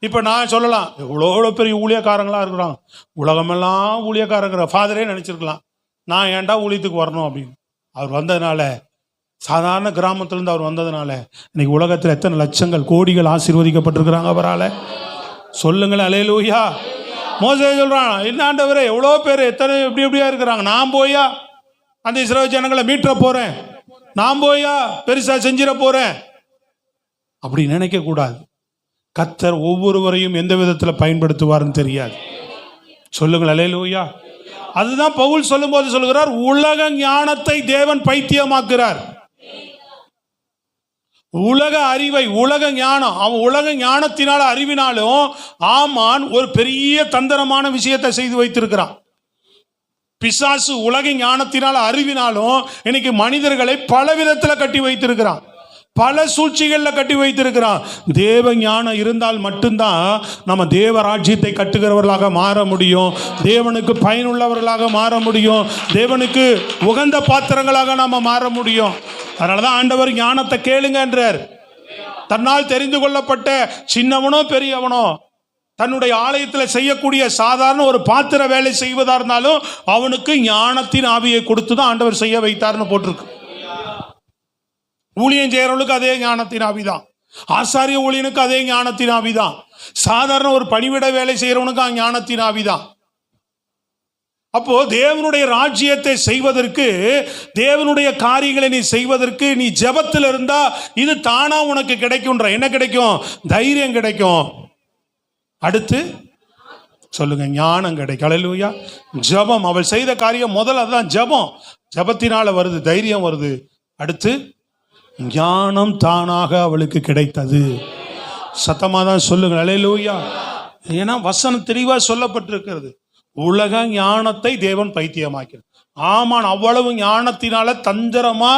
இப்ப நான் சொல்லலாம், எவ்வளோ பெரிய ஊழியக்காரங்களா இருக்கிறாங்க, உலகமெல்லாம் ஊழியக்காரங்கிற ஃபாதரே நினைச்சிருக்கலாம், நான் ஏன்டா ஊழியத்துக்கு வரணும் அப்படின்னு. அவர் வந்ததுனால, சாதாரண கிராமத்திலிருந்து அவர் வந்ததுனால இன்னைக்கு உலகத்தில் எத்தனை லட்சங்கள் கோடிகள் ஆசீர்வதிக்கப்பட்டிருக்கிறாங்க அவரால். சொல்லுங்களேன் அல்லேலூயா. மோசே சொல்றான், என்ன ஆண்டவரே, எவ்வளோ பேர் எத்தனை எப்படி எப்படியா இருக்கிறாங்க, நான் போயா அந்த இஸ்ரவேல் ஜனங்களை மீட்ற போறேன், நான் போயா பெருசா செஞ்சிட போறேன் அப்படி நினைக்க கூடாது. கர்த்தர் ஒவ்வொருவரையும் எந்த விதத்தில் பயன்படுத்துவார்னு தெரியாது. சொல்லுங்கள் அல்லேலூயா. அதுதான் பவுல் சொல்லும் போது சொல்லுகிறார், உலக ஞானத்தை தேவன் பைத்தியமாக்குறார். உலக அறிவை, உலக ஞானம், அவன் உலக ஞானத்தினால அறிவினாலும் ஆமான் ஒரு பெரிய தந்திரமான விஷயத்தை செய்து வைத்திருக்கிறான். பிசாசு உலக ஞானத்தினால அறிவினாலும் இன்னைக்கு மனிதர்களை பல விதத்தில் கட்டி வைத்திருக்கிறான், பல சூழ்ச்சிகளில் கட்டி வைத்திருக்கிறான். தேவ ஞானம் இருந்தால் மட்டும்தான் நம்ம தேவ ராஜ்யத்தை கட்டுகிறவர்களாக மாற முடியும், தேவனுக்கு பயனுள்ளவர்களாக மாற முடியும், தேவனுக்கு உகந்த பாத்திரங்களாக நாம மாற முடியும். அதனாலதான் ஆண்டவர் ஞானத்தை கேளுங்க என்றார். தன்னால் தெரிந்து கொள்ளப்பட்ட சின்னவனோ பெரியவனோ தன்னுடைய ஆலயத்தில் செய்யக்கூடிய சாதாரண ஒரு பாத்திர வேலை செய்வதா இருந்தாலும் அவனுக்கு ஞானத்தின் ஆவியை கொடுத்து தான் ஆண்டவர் செய்ய வைத்தார்னு போட்டிருக்கு. ஊழியம் செய்யறவனுக்கு அதே ஞானத்தின் ஆவிதான், ஆசாரிய ஊழியனுக்கு அதே ஞானத்தின் ஆவிதான், சாதாரண ஒரு பணிவிட வேலை செய்யறவனுக்கு ஞானத்தின் ஆவிதான். அப்போ தேவனுடைய ராஜ்யத்தை செய்வதற்கு, தேவனுடைய காரியங்களை நீ செய்வதற்கு நீ ஜெபத்தில் இருந்தா இது தானா உனக்கு கிடைக்கும்ன்ற. என்ன கிடைக்கும்? தைரியம் கிடைக்கும். அடுத்து சொல்லுங்க, ஞானம் கிடைக்கும். அல்லேலூயா. ஜெபம், அவள் செய்த காரியம் முதல்ல அதுதான், ஜெபம். ஜெபத்தினால வருது, தைரியம் வருது. அடுத்து ஞானம் தானாக அவளுக்கு கிடைத்தது. சத்தமாக தான் சொல்லுங்க, அல்லேலூயா. ஏன்னா வசனம் தெளிவா சொல்லப்பட்டிருக்கிறது. உலக ஞானத்தை தேவன் பைத்தியமாக்கிறார். ஆமான் அவ்வளவு ஞானத்தினால தந்திரமா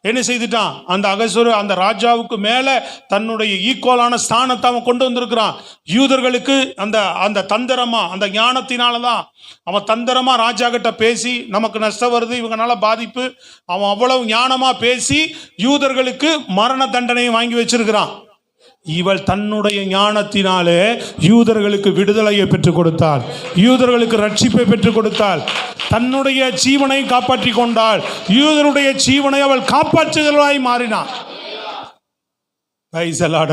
என்ன செய்துட்டான்? அந்த அகசுர அந்த ராஜாவுக்கு மேல தன்னுடைய ஈக்குவலான ஸ்தானத்தை அவன் கொண்டு வந்திருக்கிறான். யூதர்களுக்கு அந்த அந்த தந்திரமா, அந்த ஞானத்தினாலதான் அவன் தந்திரமா ராஜா கிட்ட பேசி, நமக்கு நஷ்டம் வருது, இவங்கனால பாதிப்பு, அவன் அவ்வளவு ஞானமா பேசி யூதர்களுக்கு மரண தண்டனையை வாங்கி வச்சிருக்கிறான். இவள் தன்னுடைய ஞானத்தினாலே யூதர்களுக்கு விடுதலையை பெற்றுக் கொடுத்தாள், யூதர்களுக்கு ரட்சிப்பை பெற்றுக் கொடுத்தாள், தன்னுடைய ஜீவனை காப்பாற்றி கொண்டாள், யூதருடைய ஜீவனை அவள் காப்பாற்றுதலாய் மாறினாள்.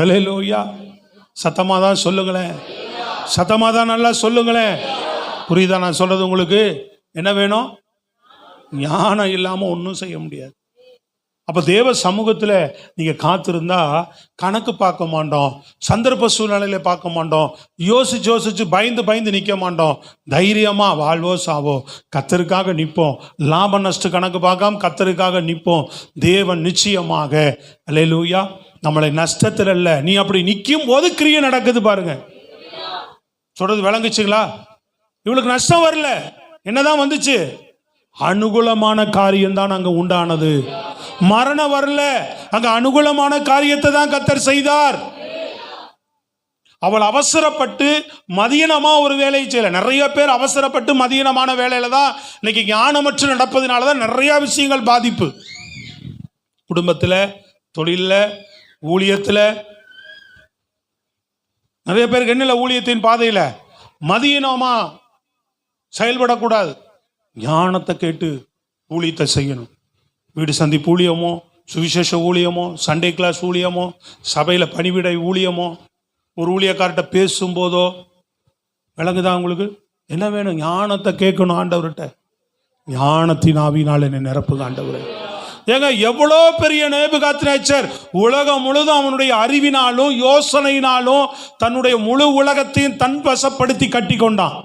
அல்லேலூயா. சத்தமாதான் சொல்லுங்களேன், சத்தமாதான் நல்லா சொல்லுங்களேன். புரியுதா நான் சொல்றது உங்களுக்கு? என்ன வேணும்? ஞானம் இல்லாம ஒன்றும் செய்ய முடியாது. அப்போ தேவ சமூகத்தில் நீங்கள் காத்திருந்தா கணக்கு பார்க்க மாட்டோம், சந்தர்ப்ப சூழ்நிலையில பார்க்க மாட்டோம், யோசிச்சு பயந்து பயந்து நிற்க மாட்டோம். தைரியமாக வாழ்வோ சாவோ கர்த்தருக்காக நிற்போம். லாப நஷ்ட கணக்கு பார்க்காம கர்த்தருக்காக நிற்போம். தேவன் நிச்சயமாக அல்லேலூயா நம்மளை நஷ்டத்தில் இல்லை, நீ அப்படி நிற்கும் போது கிரியை நடக்குது பாருங்க. சொல்றது விளங்குச்சுங்களா? இவளுக்கு நஷ்டம் வரல, என்னதான் வந்துச்சு? அனுகூலமான காரியம் தான் அங்க உண்டானது. மரணம் வரல, அங்க அனுகூலமான காரியத்தை தான் கர்த்தர் செய்தார். அவள் அவசரப்பட்டு மதியனமா ஒரு வேலையை செய்யல. நிறைய பேர் அவசரப்பட்டு மதியனமான வேலையில தான் இன்னைக்கு ஞானமற்று நடப்பதனாலதான் நிறைய விஷயங்கள் பாதிப்பு. குடும்பத்துல, தொழில, ஊழியத்துல நிறைய பேருக்கு என்ன இல்லை, ஊழியத்தின் பாதையில மதியனமா செயல்படக்கூடாது. ஞானத்தை கேட்டு ஊழியத்தை செய்யணும். வீடு சந்திப்பு ஊழியமோ, சுவிசேஷ ஊழியமோ, சண்டே கிளாஸ் ஊழியமோ, சபையில் பணிவிடை ஊழியமோ, ஒரு ஊழியக்கார்ட்ட பேசும்போதோ, விளங்குதா உங்களுக்கு? என்ன வேணும்? ஞானத்தை கேட்கணும் ஆண்டவர்கிட்ட. ஞானத்தின் ஆவியினால் என்னை நிரப்புங்க ஆண்டவரே. ஏங்க எவ்வளோ பெரிய நேபுகாத்நேச்சர் உலகம் முழுதும் அவனுடைய அறிவினாலும் யோசனையினாலும் தன்னுடைய முழு உலகத்தையும் தன் வசப்படுத்தி கட்டி கொண்டான்.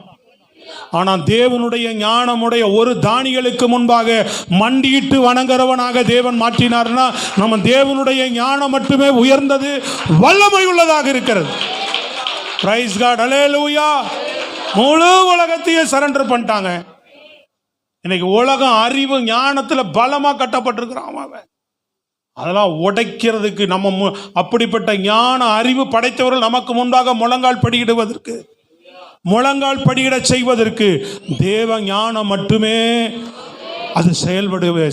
ஆனால் தேவனுடைய ஞானமுடைய ஒரு தானியலுக்கு முன்பாக மண்டியிட்டு வணங்குறவனாக தேவன் மாற்றினார்னா, நம்ம தேவனுடைய ஞானம் மட்டுமே உயர்ந்தது, வல்லமை உள்ளதாக இருக்கிறது. பிரைஸ் காட், அல்லேலூயா. முழு உலகத்தையே சரண்டர் பண்ணிட்டாங்க. இன்னைக்கு உலகம் அறிவு ஞானத்தில் பலமா கட்டப்பட்டிருக்கிறான் அவன். அதெல்லாம் உடைக்கிறதுக்கு நம்ம அப்படிப்பட்ட ஞான அறிவு படைத்தவர்கள் நமக்கு முன்பாக முழங்கால் படியிடுவதற்கு, முழங்கால் படியிட செய்வதற்கு தேவ ஞானம் மட்டுமே அது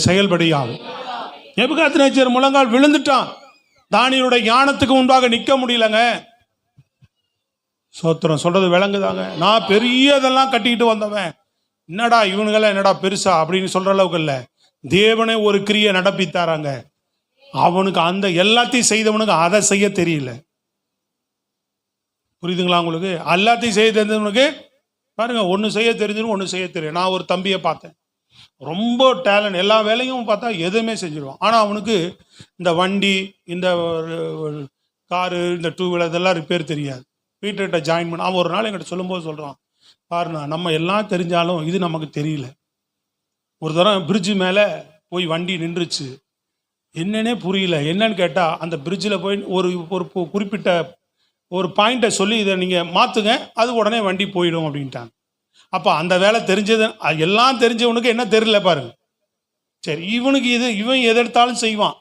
செயல்படியாகும். நேபுகாத்நேச்சர் முழங்கால் விழுந்துட்டான். தானியேலுடைய ஞானத்துக்கு முன்பாக நிற்க முடியலங்க. சோத்திரம் சொல்றது விளங்குதாங்க. நான் பெரியதெல்லாம் கட்டிக்கிட்டு வந்தவன், என்னடா இவனுங்கெல்லாம் என்னடா பெருசா அப்படின்னு சொல்ற அளவுக்கு இல்லை. தேவனே ஒரு கிரியை நடப்பித்தாராங்க. அவனுக்கு அந்த எல்லாத்தையும் செய்தவனுக்கு அதை செய்ய தெரியல. புரியுதுங்களா உங்களுக்கு? எல்லாத்தையும் செய்ய தெரிஞ்சவனுக்கு பாருங்க, ஒன்று செய்ய தெரிஞ்சிடும், ஒன்று செய்ய தெரியும். நான் ஒரு தம்பியை பார்த்தேன், ரொம்ப டேலண்ட், எல்லா வேலையும் பார்த்தா எதுவுமே செஞ்சிடுவான். ஆனால் அவனுக்கு இந்த வண்டி, இந்த காரு, இந்த டூ வீலர் இதெல்லாம் ரிப்பேர் தெரியாது. வீட்டுக்கிட்ட ஜாயின் பண்ண அவன் ஒரு நாள் என்கிட்ட சொல்லும்போது சொல்கிறான், பாருண்ணா நம்ம எல்லாம் தெரிஞ்சாலும் இது நமக்கு தெரியல. ஒரு தரம் பிரிட்ஜு மேலே போய் வண்டி நின்றுச்சு, என்னன்னே புரியல. என்னன்னு கேட்டால் அந்த பிரிட்ஜில் போய் ஒரு குறிப்பிட்ட ஒரு பாயிண்ட்டை சொல்லி இதை நீங்கள் மாற்றுங்க, அது உடனே வண்டி போயிடும் அப்படின்ட்டாங்க. அப்போ அந்த வேலை தெரிஞ்சது, எல்லாம் தெரிஞ்சவனுக்கு என்ன தெரியல பாருங்க. சரி, இவனுக்கு இவன் எது எடுத்தாலும் செய்வான்.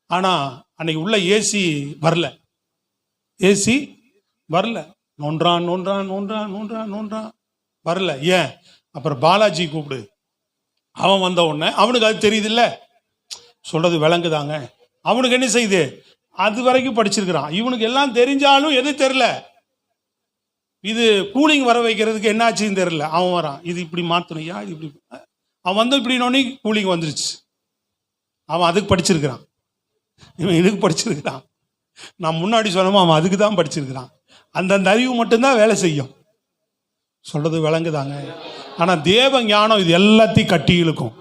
ஆனால் அன்னைக்கு உள்ள ஏசி வரல, ஏசி வரல. நோன்றான் வரல. ஏன்? அப்புறம் பாலாஜி கூப்பிடு, அவன் வந்த உடனே அவனுக்கு அது தெரியுது இல்லை. சொல்றது விளங்குதாங்க? அவனுக்கு என்ன செய்யுது? அது வரைக்கும் படிச்சிருக்கிறான். இவனுக்கு எல்லாம் தெரிஞ்சாலும் எது தெரியல. இது கூலிங் வர வைக்கிறதுக்கு என்னாச்சுன்னு தெரியல. அவன் வரான், இது இப்படி மாத்தணையா, இது இப்படி. அவன் வந்து இப்படி நோனி கூலிங் வந்துருச்சு. அவன் அதுக்கு படிச்சிருக்கிறான், இவன் இதுக்கு படிச்சிருக்கிறான். நான் முன்னாடி சொன்னோமோ அவன் அதுக்கு தான் படிச்சிருக்கிறான். அந்தந்த அறிவு மட்டும்தான் வேலை செய்யும். சொல்றது விளங்குதாங்க? ஆனால் தேவ ஞானம் இது எல்லாத்தையும் கட்டி இழுக்கும்,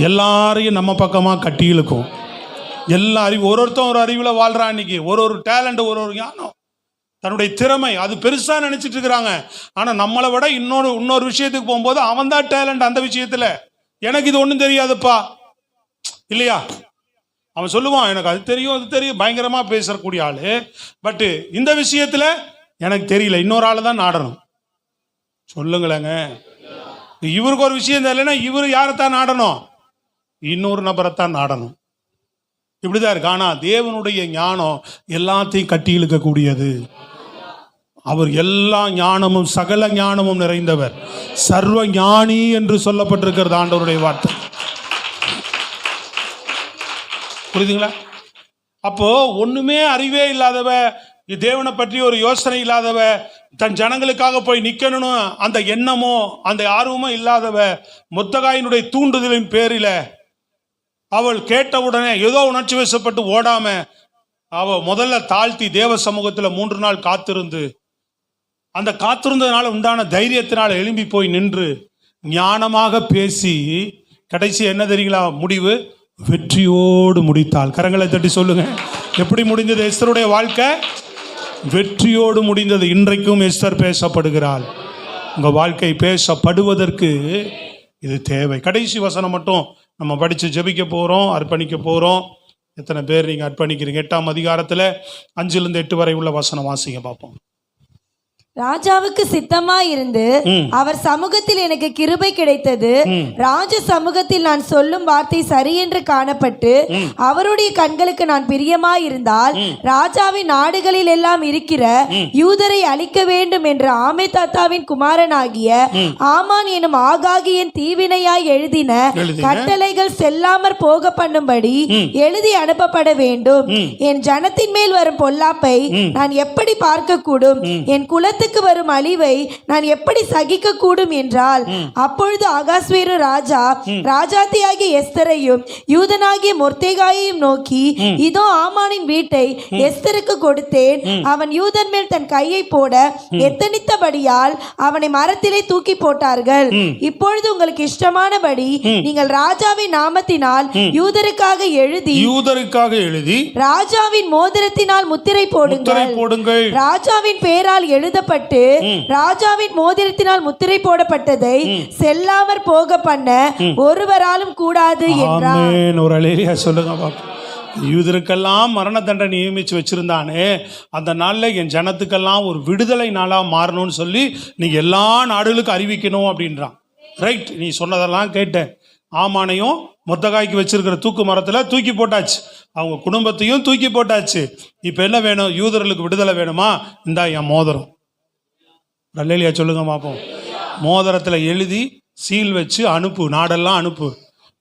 எல்லாரையும் நம்ம பக்கமாக கட்டி இழுக்கும். எல்லா அறிவு, ஒருத்தன் ஒரு அறிவில் வாழ்கிறான். இன்னைக்கு ஒரு டேலண்ட், ஒரு ஞானம், தன்னுடைய திறமை அது பெருசாக நினச்சிட்டு இருக்கிறாங்க. ஆனால் நம்மளை விட இன்னொரு விஷயத்துக்கு போகும்போது அவன் தான் டேலண்ட் அந்த விஷயத்தில். எனக்கு இது ஒன்றும் தெரியாதுப்பா இல்லையா, அவன் சொல்லுவான் எனக்கு அது தெரியும் பயங்கரமாக பேசக்கூடிய ஆள். பட்டு இந்த விஷயத்தில் எனக்கு தெரியல, இன்னொரு ஆள் தான் நாடணும். சொல்லுங்களேங்க, இவருக்கு ஒரு விஷயம் தெரியலன்னா இவர் யாரைத்தான் நாடணும்? இன்னொரு நபரைத்தான் நாடணும். இப்படிதான் இருக்கு. ஆனால் தேவனுடைய ஞானம் எல்லாத்தையும் கட்டி இழுக்கக்கூடியது. அவர் எல்லா ஞானமும் சகல ஞானமும் நிறைந்தவர், சர்வ ஞானி என்று சொல்லப்பட்டிருக்கிறது ஆண்டவருடைய வார்த்தை. புரியுதுங்களா? அப்போ ஒண்ணுமே அறிவே இல்லாதவ, தேவனை பற்றி ஒரு யோசனை இல்லாதவ, தன் ஜனங்களுக்காக போய் நிக்கணும்னு அந்த எண்ணமோ அந்த ஆர்வமோ இல்லாதவ, மொத்தகாயினுடைய தூண்டுதலின் பேரில் அவள் கேட்டவுடனே ஏதோ உணர்ச்சி வசப்பட்டு ஓடாம அவள் முதல்ல தாழ்த்தி தேவ சமூகத்தில் 3 நாள் காத்திருந்து, அந்த காத்திருந்ததுனால உண்டான தைரியத்தினால எழும்பி போய் நின்று ஞானமாக பேசி கடைசி என்ன தெரியுங்களா முடிவு? வெற்றியோடு முடித்தாள். கரங்களை தட்டி சொல்லுங்க, எப்படி முடிந்தது எஸ்தருடைய வாழ்க்கை? வெற்றியோடு முடிந்தது. இன்றைக்கும் எஸ்தர் பேசப்படுகிறாள். உங்கள் வாழ்க்கை பேசப்படுவதற்கு இது தேவை. கடைசி வசனம் மட்டும் நம்ம படித்து ஜெபிக்க போகிறோம், அர்ப்பணிக்க போகிறோம். எத்தனை பேர் நீங்கள் அர்ப்பணிக்கிறீங்க? 8ஆம் அதிகாரத்தில் 5லிருந்து 8 வரை உள்ள வசனம் வாசிங்க பார்ப்போம். ராஜாவுக்கு சித்தமாயிருந்து அவர் சமூகத்தில் எனக்கு கிருபை கிடைத்தது. ராஜ சமூகத்தில் நான் சொல்லும் வார்த்தை சரி என்று காணப்பட்டு அவருடைய கண்களுக்கு நான் பிரியமாயிருந்தால் ராஜாவின் நாடுகளில் எல்லாம் இருக்கிற யூதரை அழிக்க வேண்டும் என்ற ஆமெதாத்தாவின் குமாரனாகிய ஆமான் எனும் ஆகாகியின் தீவினையாய் எழுதின கட்டளைகள் செல்லாமற் போக பண்ணும்படி எழுதி அனுப்பப்பட வேண்டும். என் ஜனத்தின் மேல் வரும் பொல்லாப்பை நான் எப்படி பார்க்க கூடும்? என் குலத்துக்கு வரும் அழிவை நான் எப்படி சகிக்க கூடும் என்றால், அப்பொழுது அகாஸ்வேரு ராஜா ராஜாத்தியாகிய எஸ்தரையும் யூதனாகிய மொர்தெகாயையும் நோக்கி, இதோ ஆமானின் வீட்டை எஸ்தருக்கு கொடுத்தேன். அவன் யூதன் மேல் தன் கையை போட எத்தனித்தபடியால் அவனை மரத்திலே தூக்கி போட்டார்கள். இப்பொழுது உங்களுக்கு இஷ்டமானபடி நீங்கள் ராஜாவின் நாமத்தினால் யூதருக்காக எழுதி ராஜாவின் மோதிரத்தினால் முத்திரை போடுங்கள். ராஜாவின் பெயரால் எழுதப்பட்டு ராஜாவின் மோதிரத்தினால் முத்திரை போடப்பட்டதை செல்லாமற் போக பண்ண ஒருவராலும் கூடாது என்றார். சொல்லுங்க, யூதருக்கெல்லாம் மரண தண்டனை நியமிச்சு வச்சிருந்தானே, அந்த நாளில் என் ஜனத்துக்கெல்லாம் ஒரு விடுதலை நாளாக மாறணும்னு சொல்லி நீ எல்லா நாடுகளுக்கும் அறிவிக்கணும் அப்படின்றான். ரைட், நீ சொன்னதெல்லாம் கேட்டேன். ஆமானையும் மொத்தகாய்க்கு வச்சிருக்கிற தூக்கு மரத்தில் தூக்கி போட்டாச்சு, அவங்க குடும்பத்தையும் தூக்கி போட்டாச்சு. இப்போ என்ன வேணும்? யூதர்களுக்கு விடுதலை வேணுமா? இந்தா என் மோதிரம். அல்லேலூயா சொல்லுங்க பார்ப்போம். மோதிரத்தில் எழுதி சீல் வச்சு அனுப்பு, நாடெல்லாம் அனுப்பு,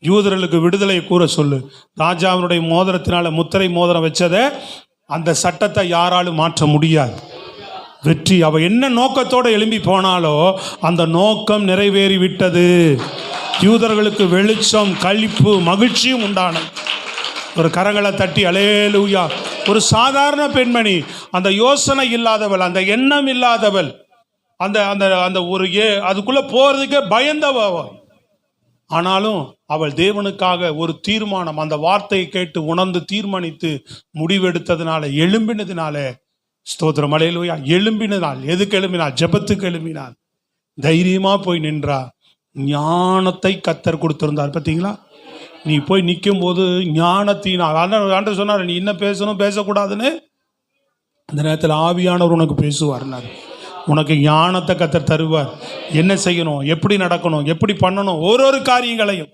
யூதர்களுக்கு விடுதலை கூற சொல்லு. ராஜாவினுடைய மோதிரத்தினால முத்திரை மோதிரம் வச்சதை அந்த சட்டத்தை யாராலும் மாற்ற முடியாது. வெற்றி. அவ என்ன நோக்கத்தோடு எழும்பி போனாலோ அந்த நோக்கம் நிறைவேறி விட்டது. யூதர்களுக்கு வெளிச்சம், களிப்பு, மகிழ்ச்சியும் உண்டானது. ஒரு கரங்களை தட்டி அல்லேலூயா. ஒரு சாதாரண பெண்மணி, அந்த யோசனை இல்லாதவள், அந்த எண்ணம் இல்லாதவள், அந்த அந்த அந்த ஒரு அதுக்குள்ள போறதுக்கே பயந்தவ. ஆனாலும் அவள் தேவனுக்காக ஒரு தீர்மானம், அந்த வார்த்தையை கேட்டு உணர்ந்து தீர்மானித்து முடிவெடுத்ததுனால, எழும்பினதுனால, ஸ்தோத்திரம் அல்லேலூயா, எழும்பினதால். எதுக்கு எழும்பினாள்? ஜெபத்துக்கு எழும்பினாள். தைரியமா போய் நின்றா. ஞானத்தை கர்த்தர் கொடுத்திருந்தார். பார்த்தீங்களா? நீ போய் நிற்கும் போது ஞானத்தினால் ஆண்டவர் சொன்னார், நீ என்ன பேசணும் பேசக்கூடாதுன்னு. அந்த நேரத்தில் ஆவியானவர் உனக்கு பேசுவார்னார். உனக்கு ஞானத்தை கர்த்தர் தருவார். என்ன செய்யணும், எப்படி நடக்கணும், எப்படி பண்ணணும், ஒரு காரியங்களையும்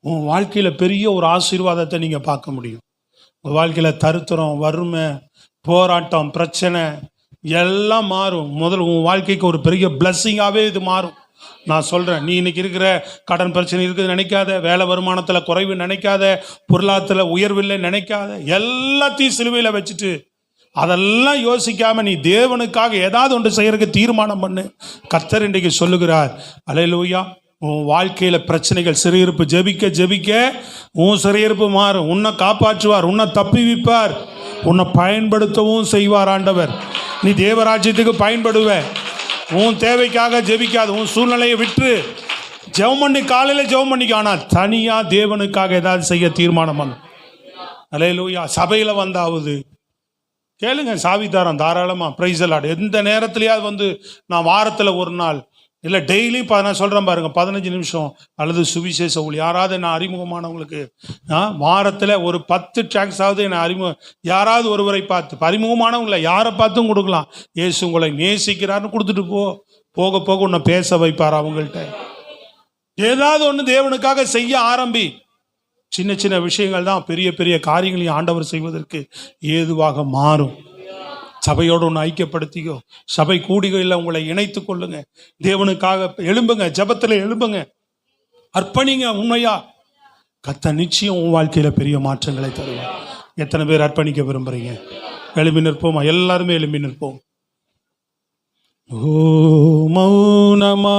உன் வாழ்க்கையில் பெரிய ஒரு ஆசீர்வாதத்தை நீங்கள் பார்க்க முடியும். உங்கள் வாழ்க்கையில் தருத்திரம், வறுமை, போராட்டம், பிரச்சனை எல்லாம் மாறும். முதல்ல உன் வாழ்க்கைக்கு ஒரு பெரிய பிளஸ்ஸிங்காகவே இது மாறும். நான் சொல்கிறேன், நீ இன்னைக்கு இருக்கிற கடன் பிரச்சனை இருக்குது நினைக்காத, வேலை வருமானத்தில் குறைவு நினைக்காத, பொருளாதாரத்தில் உயர்வில்லை நினைக்காத, எல்லாத்தையும் சிலுவையில் வச்சுட்டு அதெல்லாம் யோசிக்காம நீ தேவனுக்காக ஏதாவது ஒன்று செய்யறதுக்கு தீர்மானம் பண்ணு. கர்த்தர் இன்றைக்கு சொல்லுகிறார், அல்லேலூயா. உன் வாழ்க்கையில் பிரச்சனைகள், சிறையிருப்பு, ஜெபிக்க ஜெபிக்க உன் சிறையிருப்பு மாறும். உன்னை காப்பாற்றுவார், உன்னை தப்பிவிப்பார், உன்னை பயன்படுத்தவும் செய்வார் ஆண்டவர். நீ தேவராஜ்யத்துக்கு பயன்படுவ. உன் தேவைக்காக ஜெபிக்காது, உன் சூழ்நிலையை விட்டு ஜெபம் பண்ணி, காலையில் ஜெபம் பண்ணிக்க. ஆனால் தனியாக தேவனுக்காக ஏதாவது செய்ய தீர்மானம் பண்ணு. அல்லேலூயா. சபையில் வந்தாவது கேளுங்க, சாவிதாரம் தாராளமாக பிரைஸ் தி லார்ட். எந்த நேரத்துலையாவது நான் வாரத்தில் ஒரு நாள் இல்லை டெய்லி நான் சொல்கிறேன் பாருங்க, 15 நிமிஷம் அல்லது சுவிசேஷ ஊழி யாராவது நான் அறிமுகமானவங்களுக்கு வாரத்தில் ஒரு 10 ட்ராக்ஸாவது என்னை யாராவது ஒருவரை பார்த்து, அறிமுகமானவங்கள யாரை பார்த்தும் கொடுக்கலாம். இயேசு உங்களை நேசிக்கிறாருன்னு கொடுத்துட்டு போக போக உன்னை பேச வைப்பார். அவங்கள்ட்ட ஏதாவது ஒன்று தேவனுக்காக செய்ய ஆரம்பி. சின்ன சின்ன விஷயங்கள் தான் பெரிய பெரிய காரியங்களையும் ஆண்டவர் செய்வதற்கு ஏதுவாக மாறும். சபையோடு ஒன்று ஐக்கியப்படுத்திக்கோ. சபை கூடிகளில் உங்களை இணைத்து கொள்ளுங்க. தேவனுக்காக எழும்புங்க, ஜபத்தில் எழும்புங்க, அர்ப்பணிங்க. உண்மையா கர்த்தர் நிச்சயம் உன் வாழ்க்கையில் பெரிய மாற்றங்களை தருவார். எத்தனை பேர் அர்ப்பணிக்க விரும்புறீங்க? எழும்பி நிற்போமா? எல்லாருமே எழும்பி நிற்போம். ஓ மௌனமாயிருக்காதே.